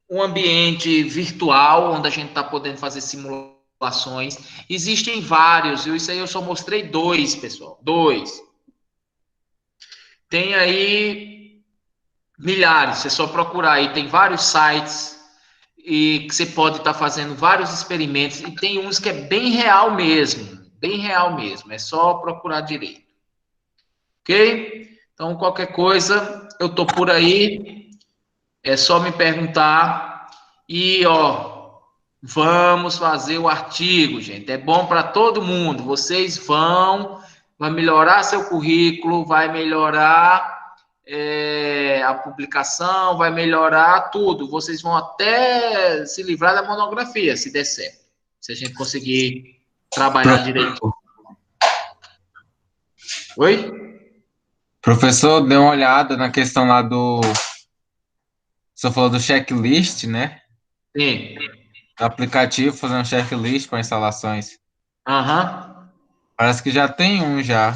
um ambiente virtual onde a gente está podendo fazer simulações. Existem vários, viu? Isso aí eu só mostrei 2, pessoal. 2. Tem aí milhares, você só procurar aí, tem vários sites e que você pode estar fazendo vários experimentos e tem uns que é bem real mesmo, é só procurar direito. Ok? Então, qualquer coisa, eu tô por aí, é só me perguntar e, ó, vamos fazer o artigo, gente, é bom para todo mundo, vocês vai melhorar seu currículo, vai melhorar a publicação, vai melhorar tudo, vocês vão até se livrar da monografia, se der certo, se a gente conseguir trabalhar direito. Oi? Professor, dê uma olhada na questão lá do... Você falou do checklist, né? Sim. Do aplicativo, fazer um checklist para instalações. Aham. Parece que já tem um já.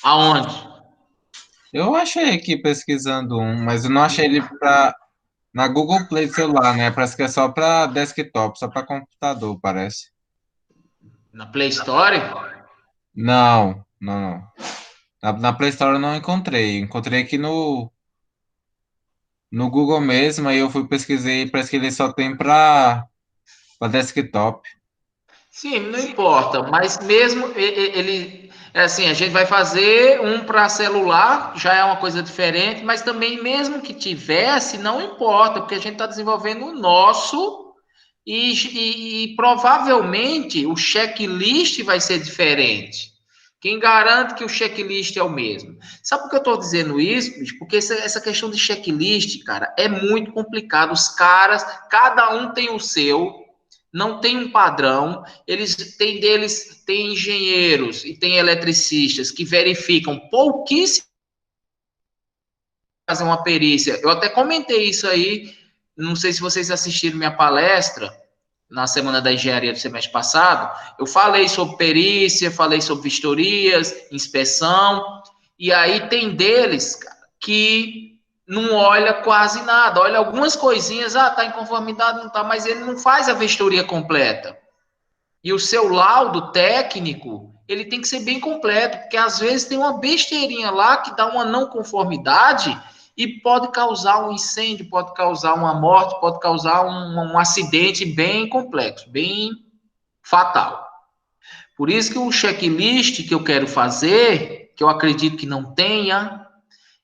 Aonde? Eu achei aqui pesquisando um, mas eu não achei ele na Google Play do celular, né? Parece que é só para desktop, só para computador, parece. Na Play Store? Não. Na Play Store eu não encontrei. Encontrei aqui no Google mesmo, aí eu fui pesquisei, parece que ele só tem para desktop. Sim, não importa, mas mesmo ele é assim, a gente vai fazer um para celular, já é uma coisa diferente, mas também mesmo que tivesse, não importa, porque a gente está desenvolvendo o nosso e provavelmente o checklist vai ser diferente. Quem garante que o checklist é o mesmo? Sabe por que eu estou dizendo isso, bicho? Porque essa questão de checklist, cara, é muito complicado. Os caras, cada um tem o seu, não tem um padrão. Tem engenheiros e tem eletricistas que verificam pouquíssimo fazer uma perícia. Eu até comentei isso aí, não sei se vocês assistiram minha palestra na Semana da Engenharia do semestre passado. Eu falei sobre perícia, falei sobre vistorias, inspeção, e aí tem deles, cara, que não olha quase nada, olha algumas coisinhas, tá em conformidade, não tá, mas ele não faz a vistoria completa. E o seu laudo técnico, ele tem que ser bem completo, porque às vezes tem uma besteirinha lá que dá uma não conformidade e pode causar um incêndio, pode causar uma morte, pode causar um acidente bem complexo, bem fatal. Por isso que o checklist que eu quero fazer, que eu acredito que não tenha,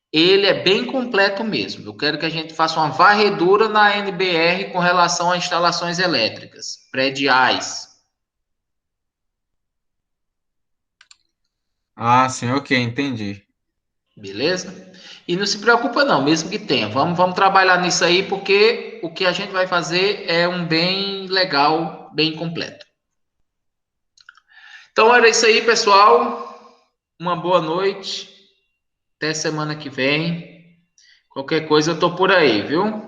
ele é bem completo mesmo. Eu quero que a gente faça uma varredura na NBR com relação a instalações elétricas, prediais. Ah, sim, ok, entendi. Beleza? E não se preocupa não, mesmo que tenha. Vamos trabalhar nisso aí, porque o que a gente vai fazer é um bem legal, bem completo. Então era isso aí, pessoal. Uma boa noite. Até semana que vem. Qualquer coisa eu tô por aí, viu?